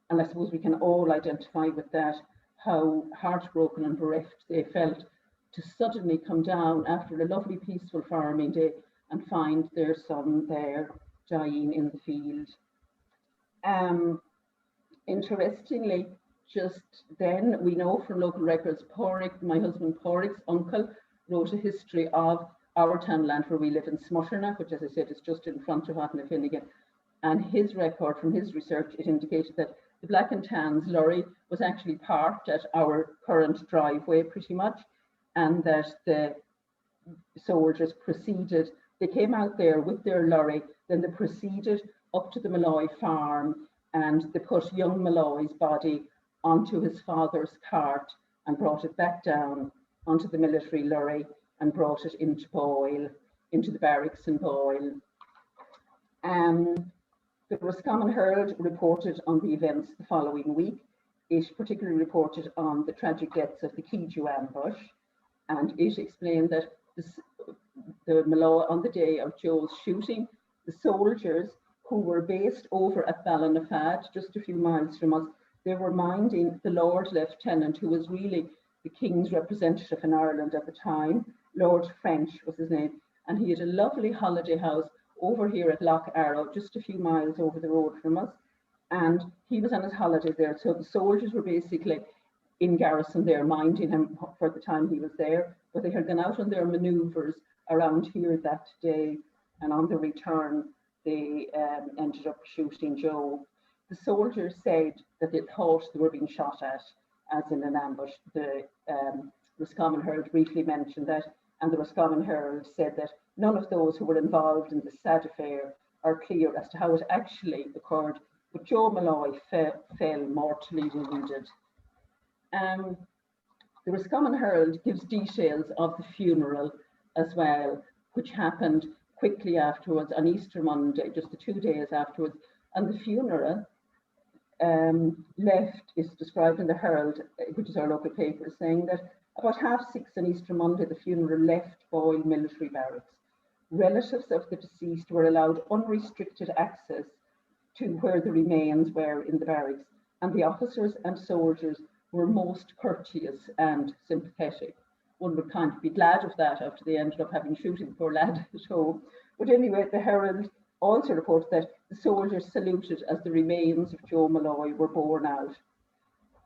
[SPEAKER 9] And I suppose we can all identify with that, how heartbroken and bereft they felt to suddenly come down after a lovely peaceful farming day and find their son there dying in the field. Interestingly, just then we know from local records, my husband Porrick's uncle wrote a history of our townland where we live in Smutterna, which, as I said, is just in front of Aughnafinnegan. And his record from his research, it indicated that the Black and Tans lorry was actually parked at our current driveway pretty much, and that the soldiers proceeded, they came out there with their lorry, then they proceeded up to the Molloy farm, and they put young Molloy's body onto his father's cart and brought it back down onto the military lorry and brought it into Boyle, into the barracks in Boyle. The Roscommon Herald reported on the events the following week. It particularly reported on the tragic deaths of the Keeju ambush, and it explained that the Molloy, on the day of Joe's shooting, the soldiers who were based over at Ballinafad, just a few miles from us, they were minding the Lord Lieutenant, who was really the King's representative in Ireland at the time. Lord French was his name, and he had a lovely holiday house over here at Lough Arrow, just a few miles over the road from us, and he was on his holiday there. So the soldiers were basically in garrison there, minding him for the time he was there, but they had gone out on their manoeuvres around here that day, and on the return they ended up shooting Joe. The soldiers said that they thought they were being shot at, as in an ambush. The Roscommon Herald briefly mentioned that, and the Roscommon Herald said that none of those who were involved in the sad affair are clear as to how it actually occurred, but Joe Molloy fell mortally wounded. The Roscommon Herald gives details of the funeral as well, which happened quickly afterwards on Easter Monday, just the 2 days afterwards. And the funeral left, is described in the Herald, which is our local paper, saying that about 6:30 on Easter Monday, the funeral left Boyle military barracks. Relatives of the deceased were allowed unrestricted access to where the remains were in the barracks, and the officers and soldiers were most courteous and sympathetic. One would kind of be glad of that after they ended up having shooting poor lad at home. But anyway, the Herald also reports that the soldiers saluted as the remains of Joe Molloy were borne out.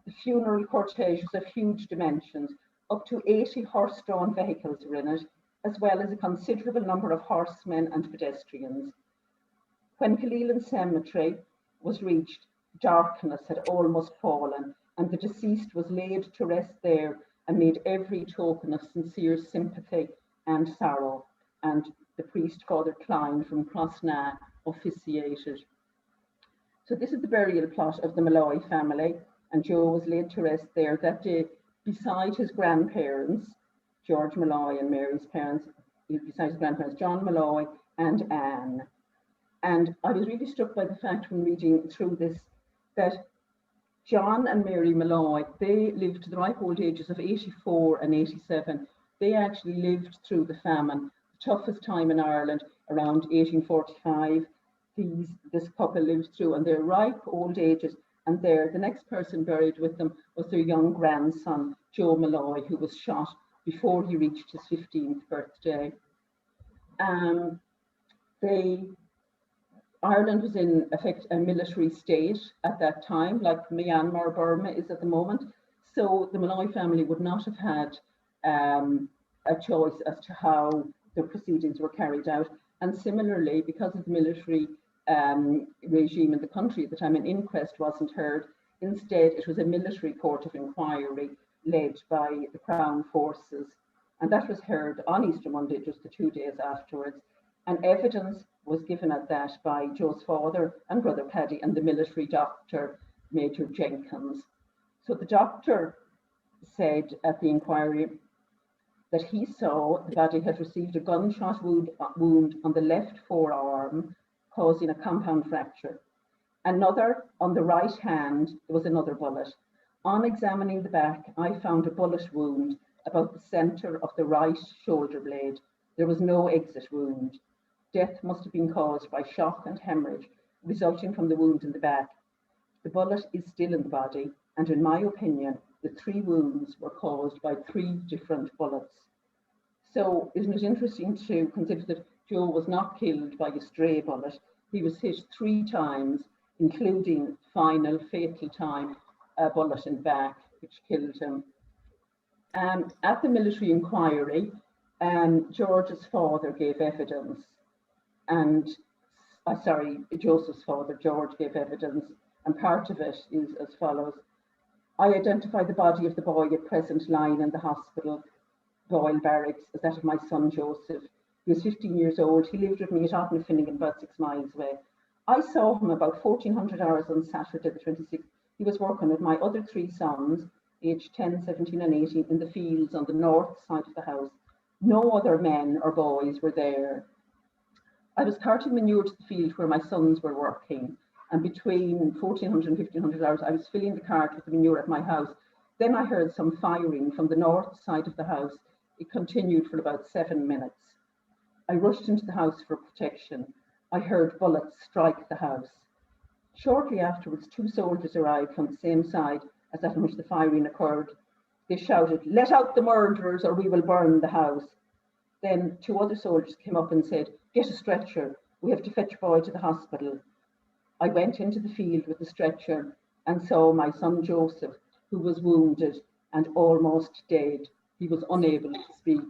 [SPEAKER 9] The funeral cortege was of huge dimensions. Up to 80 horse-drawn vehicles were in it, as well as a considerable number of horsemen and pedestrians. When Killeelan Cemetery was reached, darkness had almost fallen, and the deceased was laid to rest there amid every token of sincere sympathy and sorrow, and the priest, Father Klein from Crossna, officiated. So this is the burial plot of the Molloy family, and Joe was laid to rest there that day beside his grandparents, George Molloy and Mary's parents, beside his grandparents, John Molloy and Anne. And I was really struck by the fact when reading through this that John and Mary Molloy, they lived to the ripe old ages of 84 and 87. They actually lived through the famine. toughest time in Ireland around 1845. This couple lived through, and they're ripe old ages. And the next person buried with them was their young grandson, Joe Molloy, who was shot before he reached his 15th birthday. Ireland was in effect a military state at that time, like Myanmar, Burma is at the moment. So the Molloy family would not have had a choice as to how the proceedings were carried out. And similarly, because of the military regime in the country at the time, an inquest wasn't heard. Instead, it was a military court of inquiry led by the Crown forces. And that was heard on Easter Monday, just the 2 days afterwards. And evidence was given at that by Joe's father and brother Paddy and the military doctor, Major Jenkins. So the doctor said at the inquiry that he saw the body had received a gunshot wound on the left forearm, causing a compound fracture. Another on the right hand, there was another bullet. On examining the back, I found a bullet wound about the center of the right shoulder blade. There was no exit wound. Death must have been caused by shock and hemorrhage resulting from the wound in the back. The bullet is still in the body, and in my opinion, the 3 wounds were caused by 3 different bullets. So isn't it interesting to consider that Joe was not killed by a stray bullet. He was hit 3 times, including final fatal time, a bullet in the back, which killed him. At the military inquiry, George's father gave evidence, and Joseph's father, George, gave evidence, and part of it is as follows. I identify the body of the boy at present lying in the hospital, Boyle barracks, as that of my son Joseph. He was 15 years old. He lived with me at Aughnafinnegan, about 6 miles away. I saw him about 1400 hours on Saturday the 26th. He was working with my other 3 sons, aged 10, 17 and 18, in the fields on the north side of the house. No other men or boys were there. I was carting manure to the field where my sons were working, and between 1400 and 1500 hours, I was filling the cart with the manure at my house. Then I heard some firing from the north side of the house. It continued for about 7 minutes. I rushed into the house for protection. I heard bullets strike the house. Shortly afterwards, 2 soldiers arrived from the same side as that in which the firing occurred. They shouted, "Let out the murderers or we will burn the house." Then 2 other soldiers came up and said, "Get a stretcher. We have to fetch boy to the hospital." I went into the field with the stretcher and saw my son Joseph, who was wounded and almost dead. He was unable to speak.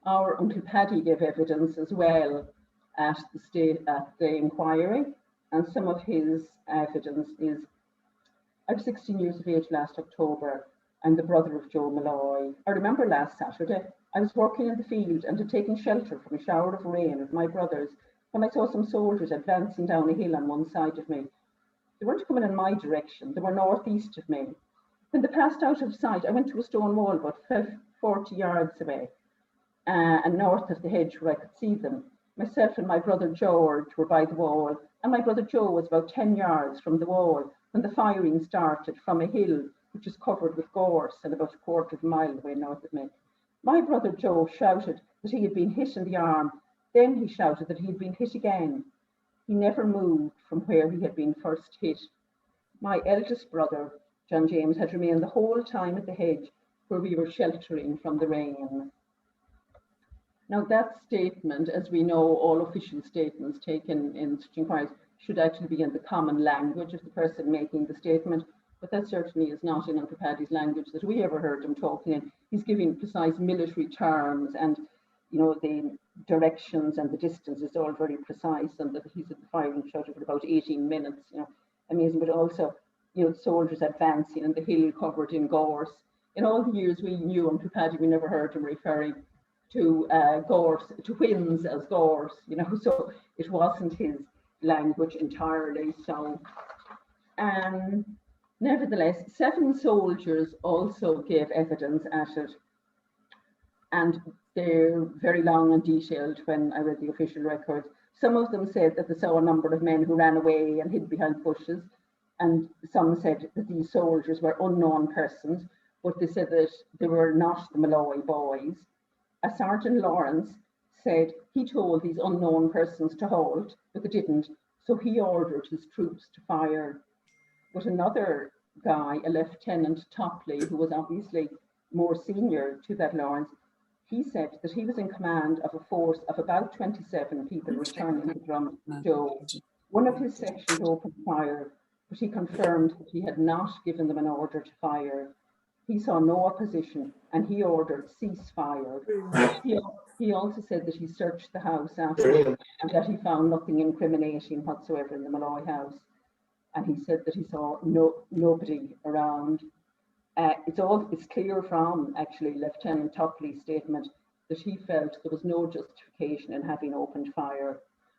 [SPEAKER 9] Our Uncle Paddy gave evidence as well at the inquiry, and some of his evidence is, I was 16 years of age last October. I'm the brother of Joe Molloy. I remember last Saturday, I was working in the field and had taken shelter from a shower of rain with my brothers when I saw some soldiers advancing down a hill on one side of me. They weren't coming in my direction, they were northeast of me. When they passed out of sight, I went to a stone wall about 40 yards away, and north of the hedge where I could see them. Myself and my brother George were by the wall, and my brother Joe was about 10 yards from the wall when the firing started from a hill which is covered with gorse and about a quarter of a mile away north of me. My brother Joe shouted that he had been hit in the arm. Then he shouted that he had been hit again. He never moved from where he had been first hit. My eldest brother, John James, had remained the whole time at the hedge where we were sheltering from the rain. Now that statement, as we know, all official statements taken in such inquiries should actually be in the common language of the person making the statement, but that certainly is not in Uncle Paddy's language that we ever heard him talking in. He's giving precise military terms, and the directions and the distance is all very precise, and that he's at the firing shot for about 18 minutes, amazing, but also, soldiers advancing and the hill covered in gorse. In all the years we knew Uncle Paddy, we never heard him referring to gorse, to whins as gorse, so it wasn't his language entirely. So, nevertheless, 7 soldiers also gave evidence at it, and they're very long and detailed when I read the official records. Some of them said that they saw a number of men who ran away and hid behind bushes, and some said that these soldiers were unknown persons, but they said that they were not the Molloy boys. a Sergeant Lawrence said he told these unknown persons to hold, but they didn't. So he ordered his troops to fire. But another guy, a Lieutenant Topley, who was obviously more senior to that Lawrence, he said that he was in command of a force of about 27 people returning to Drumjoe. One of his sections opened fire, but he confirmed that he had not given them an order to fire. He saw no opposition and he ordered ceasefire. He also said that he searched the house after and that he found nothing incriminating whatsoever in the Molloy house. And he said that he saw nobody around. It's clear from actually Lieutenant Topley's statement that he felt there was no justification in having opened fire.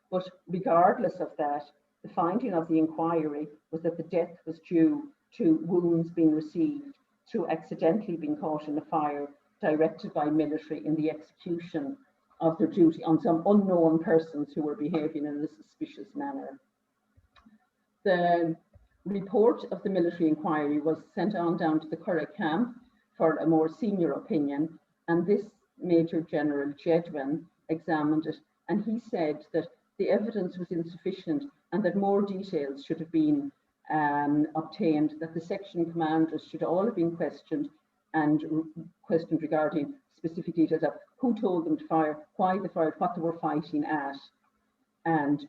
[SPEAKER 9] But regardless of that, the finding of the inquiry was that the death was due to wounds being received through accidentally being caught in a fire directed by military in the execution of their duty on some unknown persons who were behaving in a suspicious manner. The report of the military inquiry was sent on down to the Curragh camp for a more senior opinion, and this Major General Jedwin examined it, and he said that the evidence was insufficient and that more details should have been obtained, that the section commanders should all have been questioned and questioned regarding specific details of who told them to fire, why they fired, what they were fighting at. And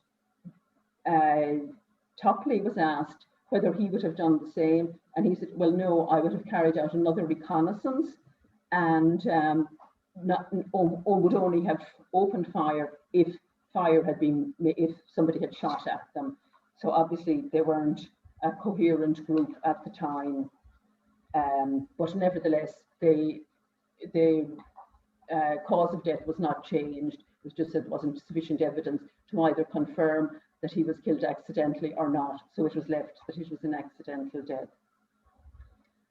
[SPEAKER 9] Topley was asked whether he would have done the same, and he said, well, no, I would have carried out another reconnaissance and would only have opened fire if somebody had shot at them. So obviously they weren't a coherent group at the time, but nevertheless, the cause of death was not changed. It was just that there wasn't sufficient evidence to either confirm that he was killed accidentally or not. So it was left that it was an accidental death.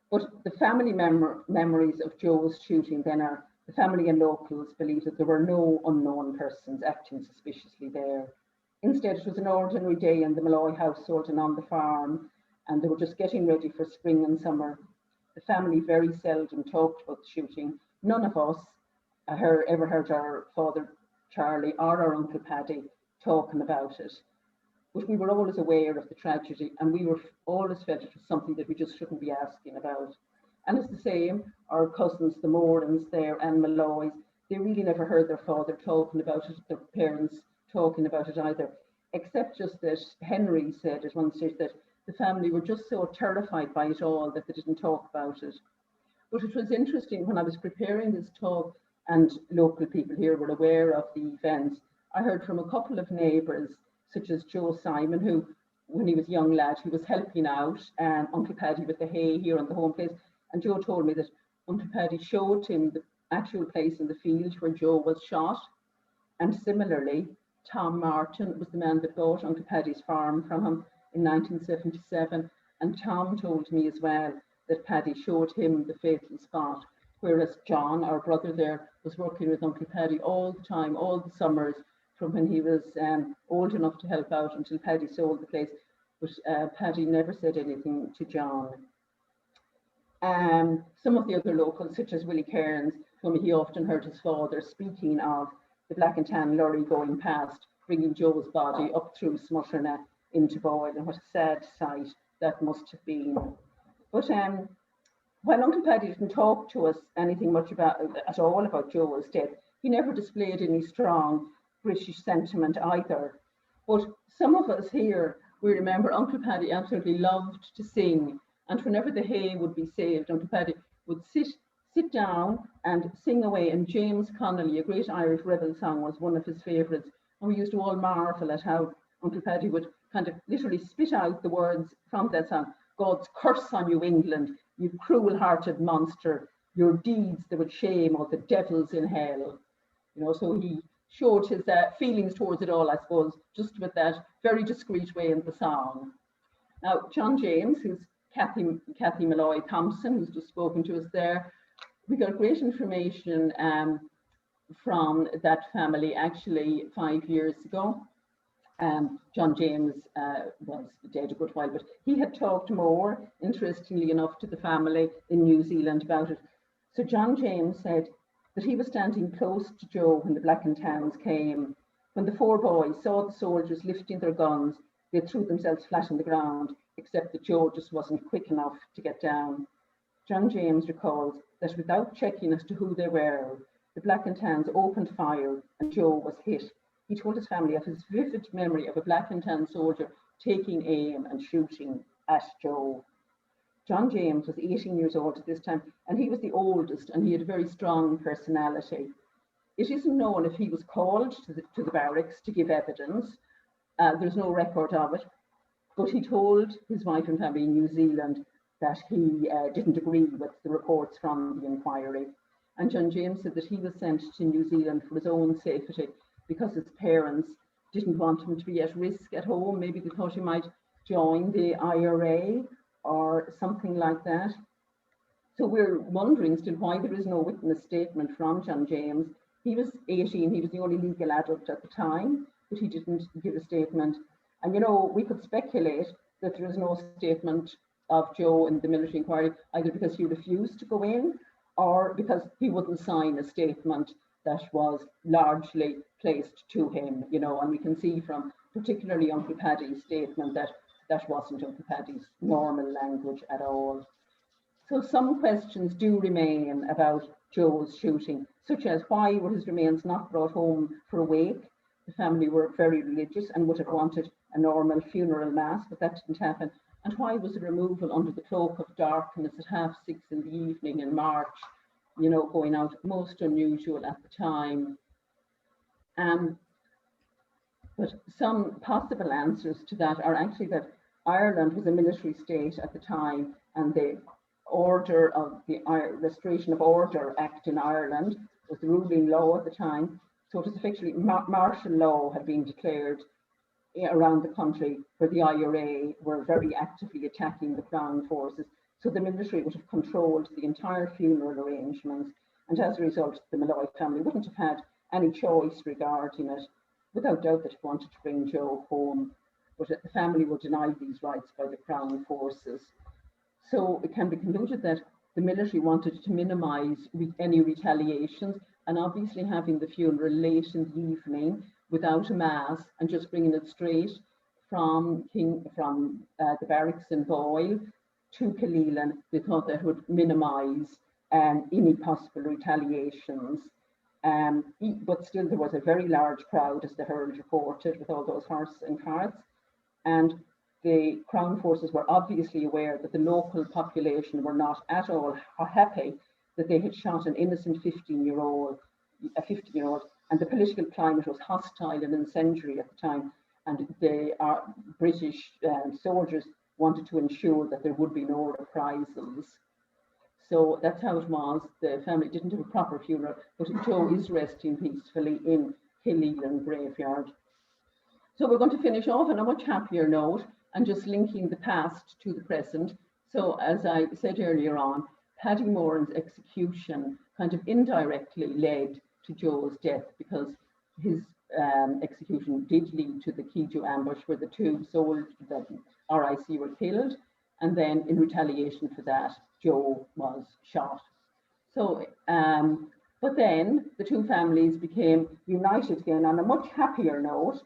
[SPEAKER 9] But the family memories of Joe's shooting then are, the family and locals believe that there were no unknown persons acting suspiciously there. Instead, it was an ordinary day in the Molloy household and on the farm, and they were just getting ready for spring and summer. The family very seldom talked about the shooting. None of us ever heard our father Charlie or our Uncle Paddy talking about it. But we were always aware of the tragedy, and we were always felt it was something that we just shouldn't be asking about. And it's the same, our cousins, the Morans there and Molloys, they really never heard their father talking about it, their parents talking about it either, except just that Henry said at one stage that the family were just so terrified by it all that they didn't talk about it. But it was interesting when I was preparing this talk and local people here were aware of the events, I heard from a couple of neighbours, such as Joe Simon, who, when he was a young lad, he was helping out Uncle Paddy with the hay here on the home place. And Joe told me that Uncle Paddy showed him the actual place in the field where Joe was shot. And similarly, Tom Martin was the man that bought Uncle Paddy's farm from him in 1977. And Tom told me as well that Paddy showed him the fatal spot, whereas John, our brother there, was working with Uncle Paddy all the time, all the summers, from when he was old enough to help out until Paddy sold the place. But Paddy never said anything to John. Some of the other locals, such as Willie Cairns, told me he often heard his father speaking of the black and tan lorry going past, bringing Joe's body up through Smutterna into Boyle, and what a sad sight that must have been. But when Uncle Paddy didn't talk to us anything much at all about Joe's death, he never displayed any strong British sentiment either. But some of us here, we remember Uncle Paddy absolutely loved to sing, and whenever the hay would be saved, Uncle Paddy would sit down and sing away, and James Connolly, a great Irish rebel song, was one of his favourites, and we used to all marvel at how Uncle Paddy would kind of literally spit out the words from that song. God's curse on you, England, you cruel-hearted monster, your deeds they would shame all the devils in hell. You know, so he showed his feelings towards it all, I suppose, just with that very discreet way in the song. Now, John James, who's Kathy Molloy Thompson, who's just spoken to us there, we got great information from that family actually 5 years ago. John James was dead a good while, but he had talked more, interestingly enough, to the family in New Zealand about it. So John James said that he was standing close to Joe when the Black and Tans came. When the 4 boys saw the soldiers lifting their guns, they threw themselves flat on the ground, except that Joe just wasn't quick enough to get down. John James recalls that without checking as to who they were, the Black and Tans opened fire and Joe was hit. He told his family of his vivid memory of a Black and Tan soldier taking aim and shooting at Joe. John James was 18 years old at this time, and he was the oldest, and he had a very strong personality. It isn't known if he was called to the barracks to give evidence. There's no record of it, but he told his wife and family in New Zealand that he didn't agree with the reports from the inquiry. And John James said that he was sent to New Zealand for his own safety because his parents didn't want him to be at risk at home. Maybe they thought he might join the IRA or something like that. So we're wondering still why there is no witness statement from John James. He was 18, he was the only legal adult at the time, but he didn't give a statement. And you know, we could speculate that there is no statement of Joe in the military inquiry, either because he refused to go in or because he wouldn't sign a statement that was largely placed to him, you know, and we can see from particularly Uncle Paddy's statement that that wasn't Uncle Paddy's normal language at all. So some questions do remain about Joe's shooting, such as why were his remains not brought home for a wake? The family were very religious and would have wanted a normal funeral mass, but that didn't happen. And why was the removal under the cloak of darkness at 6:30 in the evening in March, you know, going out, most unusual at the time? But some possible answers to that are actually that Ireland was a military state at the time, and the order of the Restoration of Order Act in Ireland was the ruling law at the time. So it was effectively martial law had been declared around the country, where the IRA were very actively attacking the Crown forces. So the military would have controlled the entire funeral arrangements, and as a result, the Molloy family wouldn't have had any choice regarding it. Without doubt that he wanted to bring Joe home, but the family were denied these rights by the Crown forces. So it can be concluded that the military wanted to minimise any retaliations, and obviously having the funeral late in the evening without a mass and just bringing it straight from the barracks in Boyle to Killeelan, they thought that would minimise any possible retaliations. But still there was a very large crowd, as the Herald reported, with all those horses and carts, and the Crown forces were obviously aware that the local population were not at all happy that they had shot an innocent 15-year-old, and the political climate was hostile and incendiary at the time, and the British soldiers wanted to ensure that there would be no reprisals. So that's how it was. The family didn't have a proper funeral, but Joe is resting peacefully in Killeelan graveyard. So we're going to finish off on a much happier note and just linking the past to the present. So as I said earlier on, Paddy Moran's execution kind of indirectly led to Joe's death, because his execution did lead to the Keju ambush, where the 2 soldiers, the RIC, were killed, and then in retaliation for that, Joe was shot. So, but then the 2 families became united again on a much happier note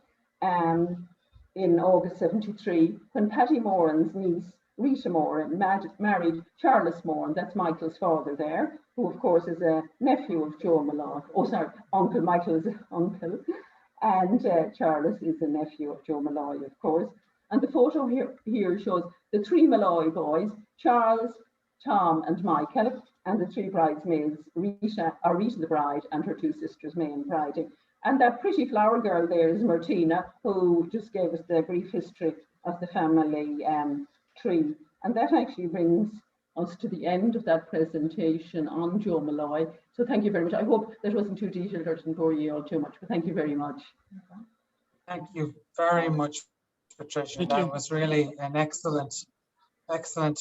[SPEAKER 9] in August 73, when Paddy Moran's niece, Rita Moran, married Charles Moran, that's Michael's father there, who of course is a nephew of Joe Molloy. Oh, sorry, uncle, Michael's uncle. And Charles is a nephew of Joe Molloy, of course. And the photo here shows the 3 Molloy boys, Charles, Tom and Michael, and the 3 bridesmaids, Rita the bride and her 2 sisters, May and Bridie. And that pretty flower girl there is Martina, who just gave us the brief history of the family tree. And that actually brings us to the end of that presentation on Joe Molloy. So thank you very much. I hope that wasn't too detailed or didn't bore you all too much, but thank you very much.
[SPEAKER 1] Thank you very much, Patricia. That was really an excellent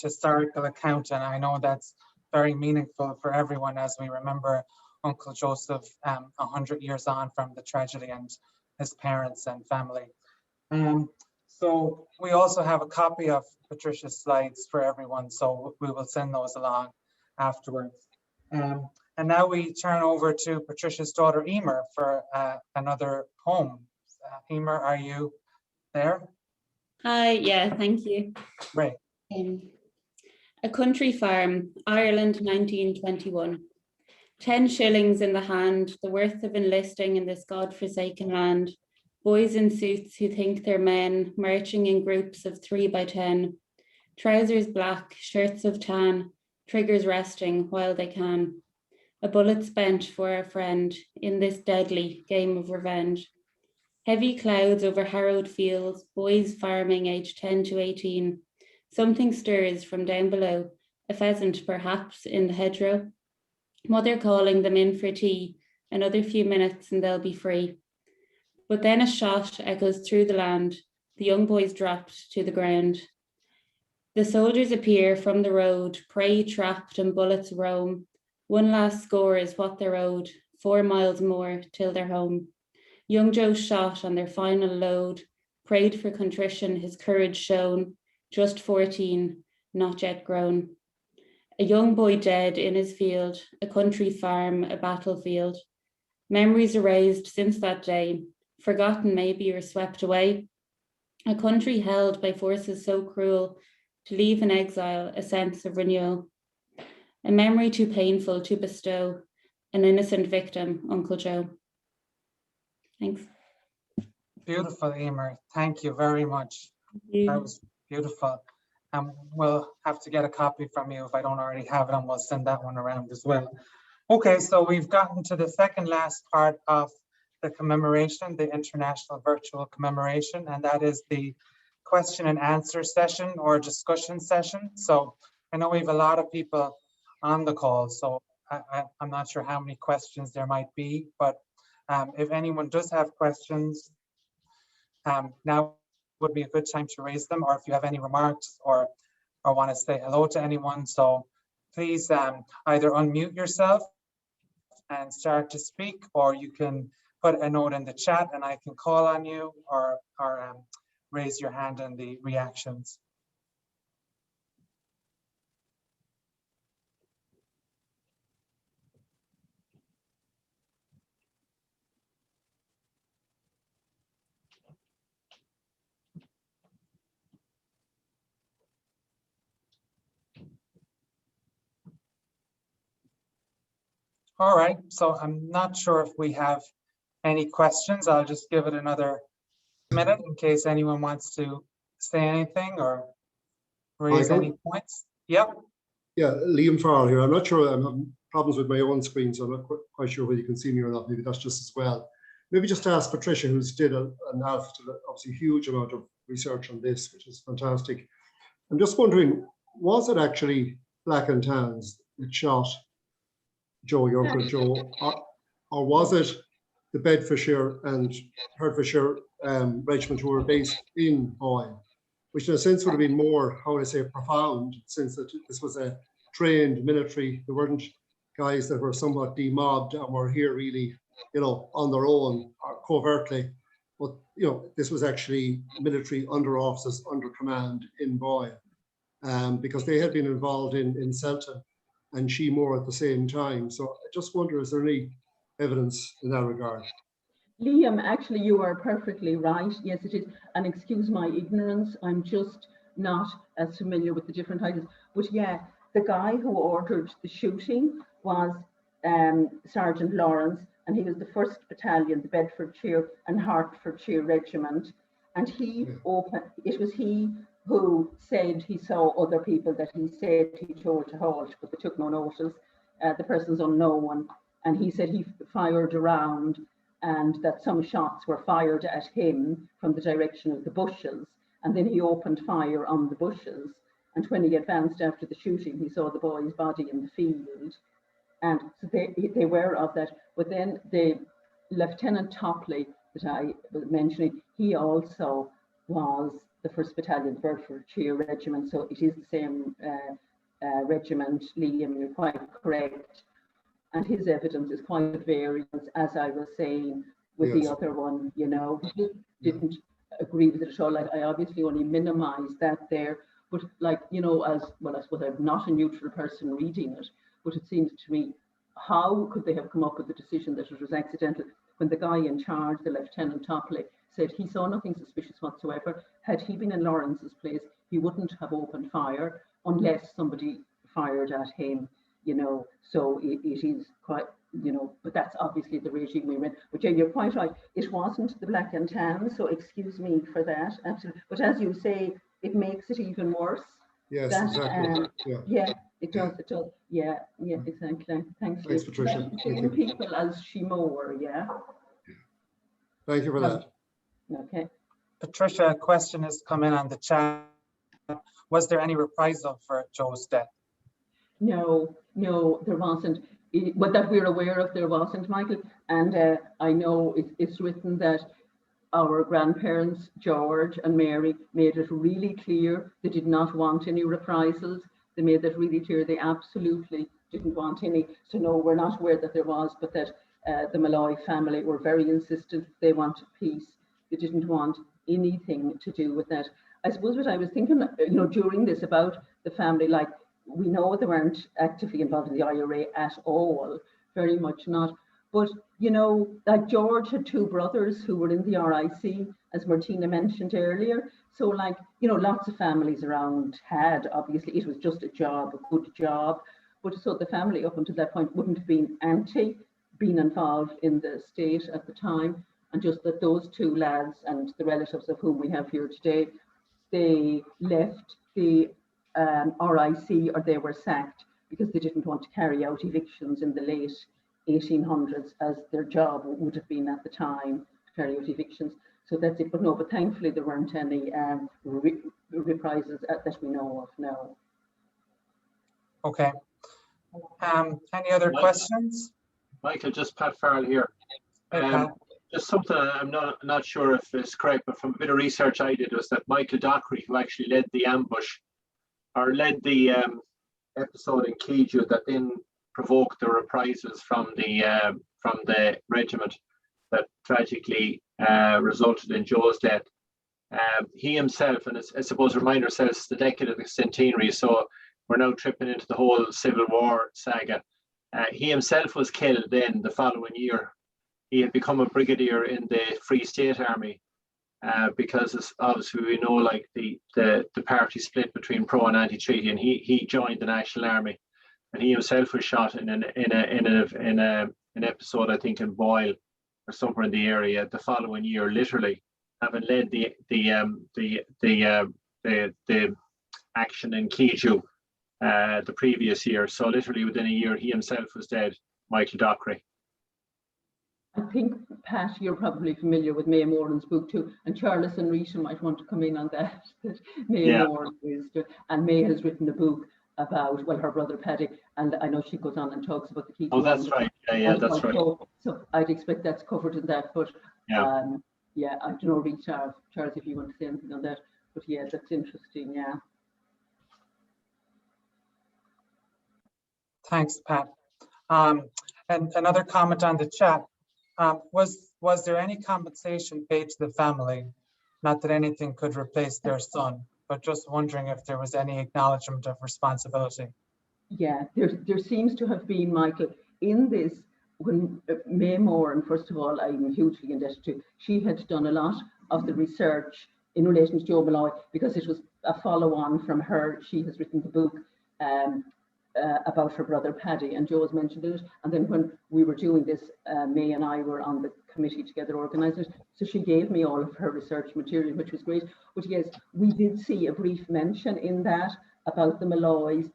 [SPEAKER 1] historical account, and I know that's very meaningful for everyone as we remember Uncle Joseph 100 years on from the tragedy and his parents and family. So we also have a copy of Patricia's slides for everyone, so we will send those along afterwards. And And now we turn over to Patricia's daughter, Emer, for another poem. Emer, are you there?
[SPEAKER 10] Hi, yeah, thank you.
[SPEAKER 1] Right.
[SPEAKER 10] A country farm, Ireland, 1921. 10 shillings in the hand, the worth of enlisting in this God-forsaken land. Boys in suits who think they're men, marching in groups of 3 by 10. Trousers black, shirts of tan, triggers resting while they can. A bullet spent for a friend in this deadly game of revenge. Heavy clouds over harrowed fields, boys farming aged 10 to 18. Something stirs from down below, a pheasant perhaps in the hedgerow. Mother calling them in for tea, another few minutes and they'll be free. But then a shot echoes through the land, the young boys dropped to the ground. The soldiers appear from the road, prey trapped and bullets roam. One last score is what they're owed, 4 miles more till they're home. Young Joe shot on their final load, prayed for contrition, his courage shown, just 14, not yet grown. A young boy dead in his field, a country farm, a battlefield. Memories erased since that day, forgotten maybe or swept away. A country held by forces so cruel, to leave in exile a sense of renewal. A memory too painful to bestow, an innocent victim, Uncle Joe. Thanks.
[SPEAKER 1] Beautiful, Emer. Thank you very much. That was beautiful. We'll have to get a copy from you if I don't already have it, and we'll send that one around as well. Okay, so we've gotten to the second last part of the commemoration, the International Virtual Commemoration, and that is the question and answer session or discussion session. So I know we have a lot of people on the call, so I'm not sure how many questions there might be, but if anyone does have questions, now would be a good time to raise them, or if you have any remarks or want to say hello to anyone. So please either unmute yourself and start to speak, or you can put a note in the chat and I can call on you, or raise your hand in the reactions. All right, so I'm not sure if we have any questions. I'll just give it another minute in case anyone wants to say anything or raise any points. Yep.
[SPEAKER 30] Yeah, Liam Farrell here. I'm not sure, I'm having problems with my own screen, so I'm not quite sure whether you can see me or not. Maybe that's just as well. Maybe just to ask Patricia, who's did an obviously huge amount of research on this, which is fantastic. I'm just wondering, was it actually black and tans that shot Joe, your Uncle Joe, or was it the Bedfordshire and Hertfordshire regiment who were based in Boyle, which in a sense would have been more, how would I say, profound, since that this was a trained military. There weren't guys that were somewhat demobbed and were here really, you know, on their own or covertly. But, you know, this was actually military under officers under command in Boyle, because they had been involved in Selton and Sheemore at the same time. So I just wonder, is there any evidence in that regard?
[SPEAKER 9] Liam, actually, you are perfectly right. Yes, it is. And excuse my ignorance, I'm just not as familiar with the different titles. But yeah, the guy who ordered the shooting was Sergeant Lawrence, and he was the 1st Battalion, the Bedfordshire and Hertfordshire Regiment. And he opened, it was he who said he saw other people that he said he told to halt, but they took no notice. The person's unknown, and he said he fired around and that some shots were fired at him from the direction of the bushes, and then he opened fire on the bushes. And when he advanced after the shooting, he saw the boy's body in the field, and so they were of that. But then the Lieutenant Topley that I was mentioning, he also was the 1st Battalion, Bedfordshire Regiment, so it is the same regiment. Liam, you're quite correct. And his evidence is quite at variance, as I was saying with the other one, you know. He didn't agree with it at all. Like, I obviously only minimized that there, but like, you know, as well, I suppose I'm not a neutral person reading it, but it seems to me how could they have come up with the decision that it was accidental when the guy in charge, the Lieutenant Topley, said he saw nothing suspicious whatsoever. Had he been in Lawrence's place, he wouldn't have opened fire unless somebody fired at him, you know. So it is quite, you know, but that's obviously the regime we were in. But yeah, you're quite right. It wasn't the black and tan, so excuse me for that. Absolutely. But as you say, it makes it even worse.
[SPEAKER 30] Yes,
[SPEAKER 9] that,
[SPEAKER 30] exactly.
[SPEAKER 9] Yeah, it does. It does. Yeah, exactly. Thanks,
[SPEAKER 30] Patricia.
[SPEAKER 9] Same people as Shimore, yeah.
[SPEAKER 30] Thank you for that.
[SPEAKER 9] Okay.
[SPEAKER 1] Patricia, a question has come in on the chat. Was there any reprisal for Joe's death?
[SPEAKER 9] No, there wasn't. But that we're aware of, there wasn't, Michael. And I know it's written that our grandparents, George and Mary, made it really clear they did not want any reprisals. They made that really clear. They absolutely didn't want any. So no, we're not aware that there was, but that the Molloy family were very insistent. They wanted peace. They didn't want anything to do with that. I suppose what I was thinking, you know, during this about the family, like, we know they weren't actively involved in the IRA at all, very much not. But, you know, like George had two brothers who were in the RIC, as Martina mentioned earlier. So, like, you know, lots of families around had, obviously, it was just a job, a good job. But so the family up until that point wouldn't have been being involved in the state at the time. And just that those two lads and the relatives of whom we have here today, they left the RIC, or they were sacked because they didn't want to carry out evictions in the late 1800s, as their job would have been at the time to carry out evictions. So that's it. But no, but thankfully there weren't any reprisals that we know of. No.
[SPEAKER 1] Okay. Any other questions?
[SPEAKER 11] Michael, just Pat Farrell here. Just something I'm not sure if it's correct, but from a bit of research I did was that Michael Dockery, who actually led the ambush or led the episode in Keju that then provoked the reprisals from the regiment that tragically resulted in Joe's death. He himself, and I suppose remind ourselves, it's the decade of the centenary, so we're now tripping into the whole Civil War saga. He himself was killed then the following year. He had become a brigadier in the Free State Army because, as obviously we know, like the party split between pro and anti-treaty, and he joined the National Army, and he himself was shot in an episode, I think, in Boyle or somewhere in the area the following year, literally having led the action in Keju the previous year. So literally within a year, he himself was dead, Michael Dockery.
[SPEAKER 9] I think, Pat, you're probably familiar with May Moran's book too, and Charles and Rita might want to come in on that. May Moran is, and May has written a book about, well, her brother Paddy, and I know she goes on and talks about the key.
[SPEAKER 11] Oh, that's right. Yeah, that's right.
[SPEAKER 9] So I'd expect that's covered in that, but yeah, I don't know, Rita, Charles, if you want to say anything on that, but yeah, that's interesting. Yeah.
[SPEAKER 1] Thanks, Pat. And another comment on the chat. Was there any compensation paid to the family? Not that anything could replace their son, but just wondering if there was any acknowledgement of responsibility.
[SPEAKER 9] Yeah, there seems to have been, Michael, in this, when May Moran, first of all, I'm hugely indebted to, she had done a lot of the research in relation to Joe Molloy, because it was a follow-on from her. She has written the book about her brother Paddy, and Joe has mentioned it. And then when we were doing this, May and I were on the committee together organising it. So she gave me all of her research material, which was great. But yes, we did see a brief mention in that about the Molloys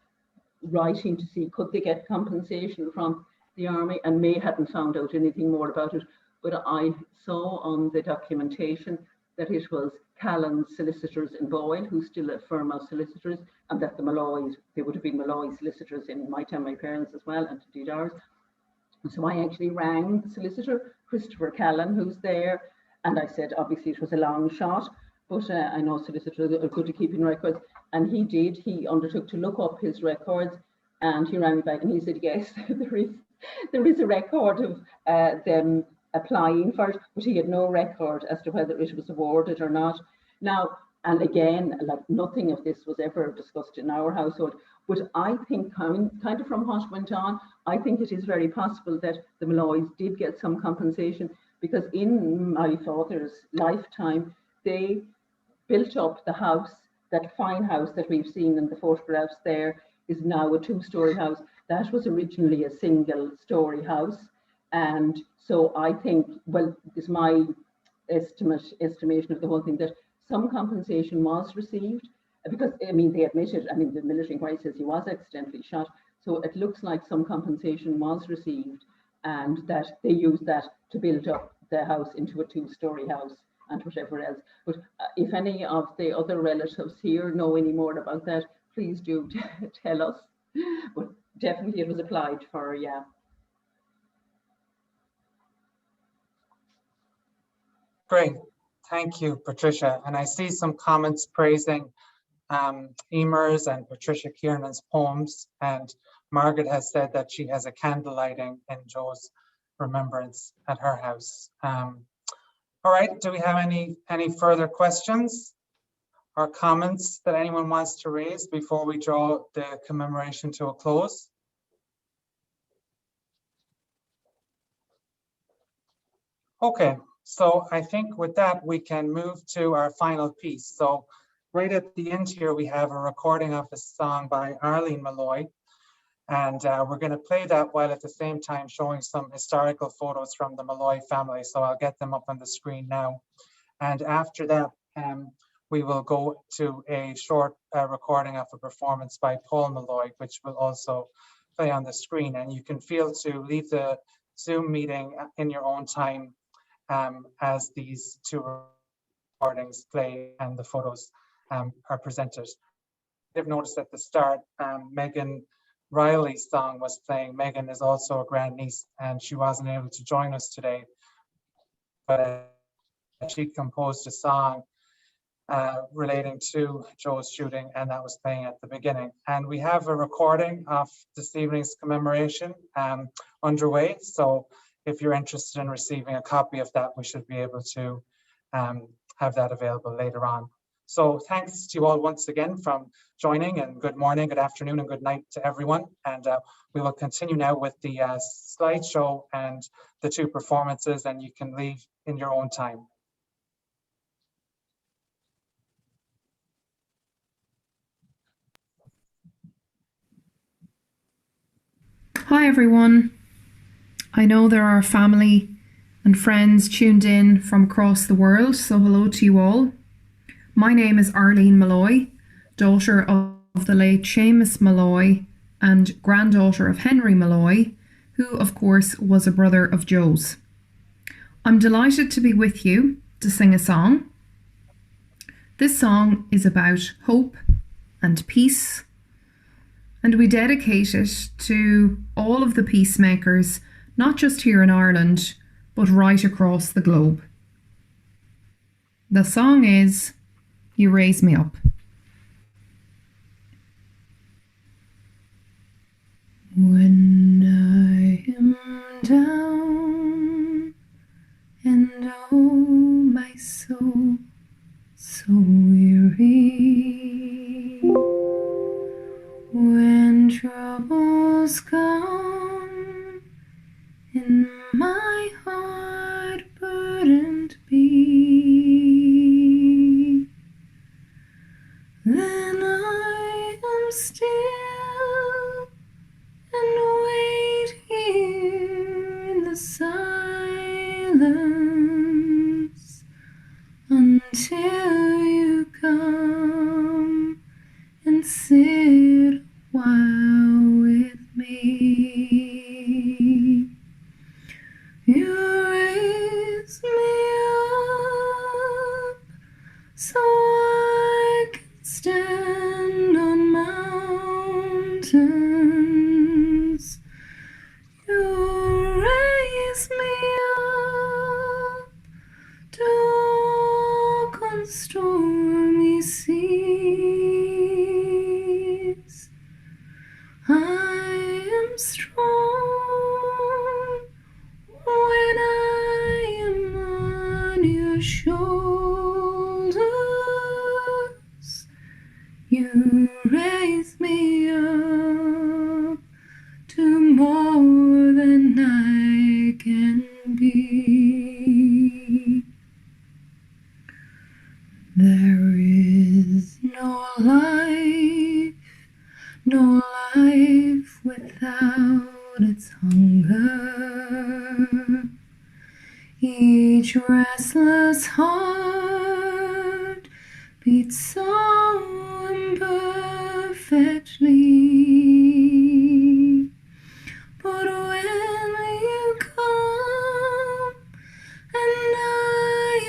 [SPEAKER 9] writing to see could they get compensation from the army, and May hadn't found out anything more about it. But I saw on the documentation that it was Callan's solicitors in Boyle, who's still a firm of solicitors, and that the Molloys, they would have been Molloy solicitors in my time, my parents as well, and indeed ours. And so I actually rang the solicitor, Christopher Callan, who's there, and I said, obviously it was a long shot, but I know solicitors are good at keeping records, and he did. He undertook to look up his records, and he rang me back and he said, yes, there is a record of them applying for it, but he had no record as to whether it was awarded or not. Now, And again, like nothing of this was ever discussed in our household. But I think kind of from what went on, I think it is very possible that the Molloys did get some compensation, because in my father's lifetime, they built up the house. That fine house that we've seen in the photographs there is now a 2-story house. That was originally a single-story house. And so I think, well, it's my estimation of the whole thing, that some compensation was received, because, I mean, they admitted, I mean, the military inquiry says he was accidentally shot. So it looks like some compensation was received, and that they used that to build up the house into a 2-story house and whatever else. But if any of the other relatives here know any more about that, please do tell us. But definitely it was applied for, yeah.
[SPEAKER 1] Great, thank you, Patricia. And I see some comments praising Emer's and Patricia Kiernan's poems, and Margaret has said that she has a candle lighting in Joe's remembrance at her house. All right, do we have any further questions or comments that anyone wants to raise before we draw the commemoration to a close? Okay, so I think with that we can move to our final piece. So right at the end here, we have a recording of a song by Arlene Molloy, and we're going to play that while at the same time showing some historical photos from the Molloy family. So I'll get them up on the screen now. And after that, we will go to a short recording of a performance by Paul Molloy, which will also play on the screen. And you can feel to leave the Zoom meeting in your own time as these two recordings play and the photos are presented. I've noticed at the start, Megan Riley's song was playing. Megan is also a grandniece, and she wasn't able to join us today, but she composed a song relating to Joe's shooting, and that was playing at the beginning. And we have a recording of this evening's commemoration underway. So if you're interested in receiving a copy of that, we should be able to have that available later on. So thanks to you all once again from joining, and good morning, good afternoon, and good night to everyone. And we will continue now with the slideshow and the two performances, and you can leave in your own time.
[SPEAKER 12] Hi everyone. I know there are family and friends tuned in from across the world, so hello to you all. My name is Arlene Molloy, daughter of the late Seamus Molloy and granddaughter of Henry Molloy, who of course was a brother of Joe's. I'm delighted to be with you to sing a song. This song is about hope and peace, and we dedicate it to all of the peacemakers, not just here in Ireland, but right across the globe. The song is You Raise Me Up. When I am down and oh my soul so weary, when troubles come and my heart burdened be, then I am still and wait here in the silence until you come and sit a while with me. You raise me up so I can stand on mountains. You raise me up to walk on stormy seas. I am strong when I am on your shoulders. You raise me up to more than I can be. There is no life without its hunger. Each restless heart beats so imperfectly. But when you come and I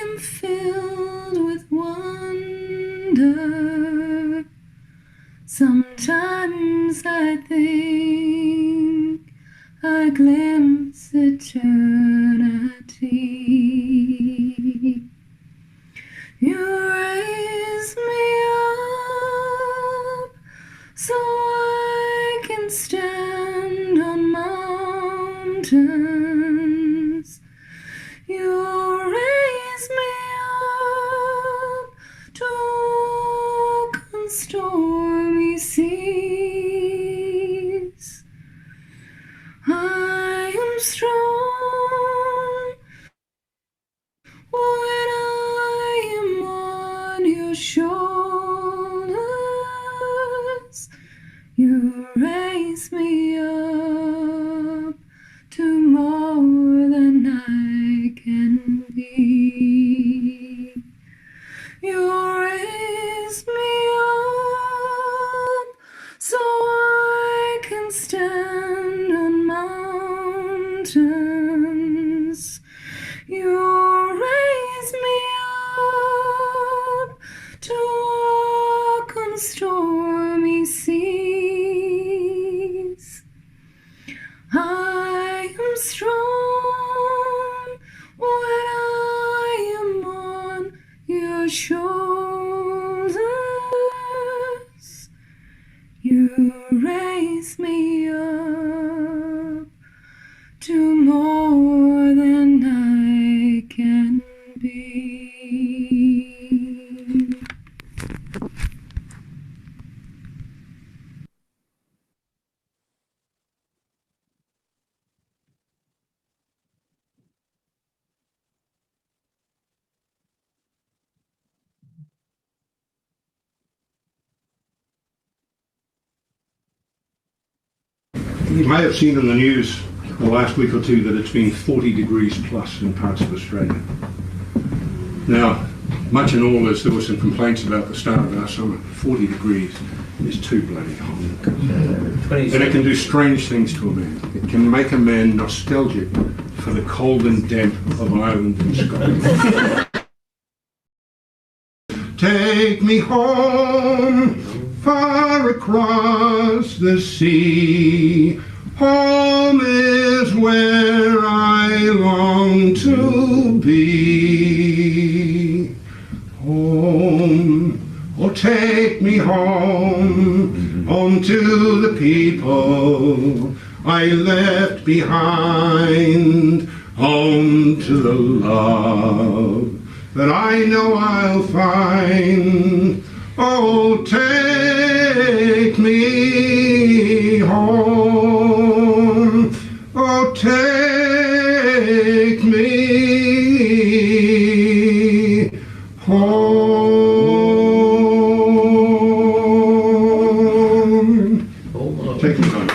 [SPEAKER 12] am filled with wonder, sometimes I think I glimpse eternity. You raise me up so I can stand on mountains. You raise me up to walk on stormy seas. I am strong when I am on your shoulders. You raise me up to more than I can be. You raise me up so I can stand on mountains. You raise me up to walk on stormy seas. I am strong when I am on your shoulders. You raise me up to more than I can be.
[SPEAKER 13] You may have seen in the news the last week or two that it's been 40 degrees plus in parts of Australia. Now, much in all this, there were some complaints about the start of our summer. 40 degrees is too bloody hot. And it can do strange things to a man. It can make a man nostalgic for the cold and damp of Ireland and Scotland. Take me home, far across the sea. Home is where I long to be. Home, oh take me home, home to the people I left behind, home to the love that I know I'll find. Oh, take me home. Oh, take me home. Take me home.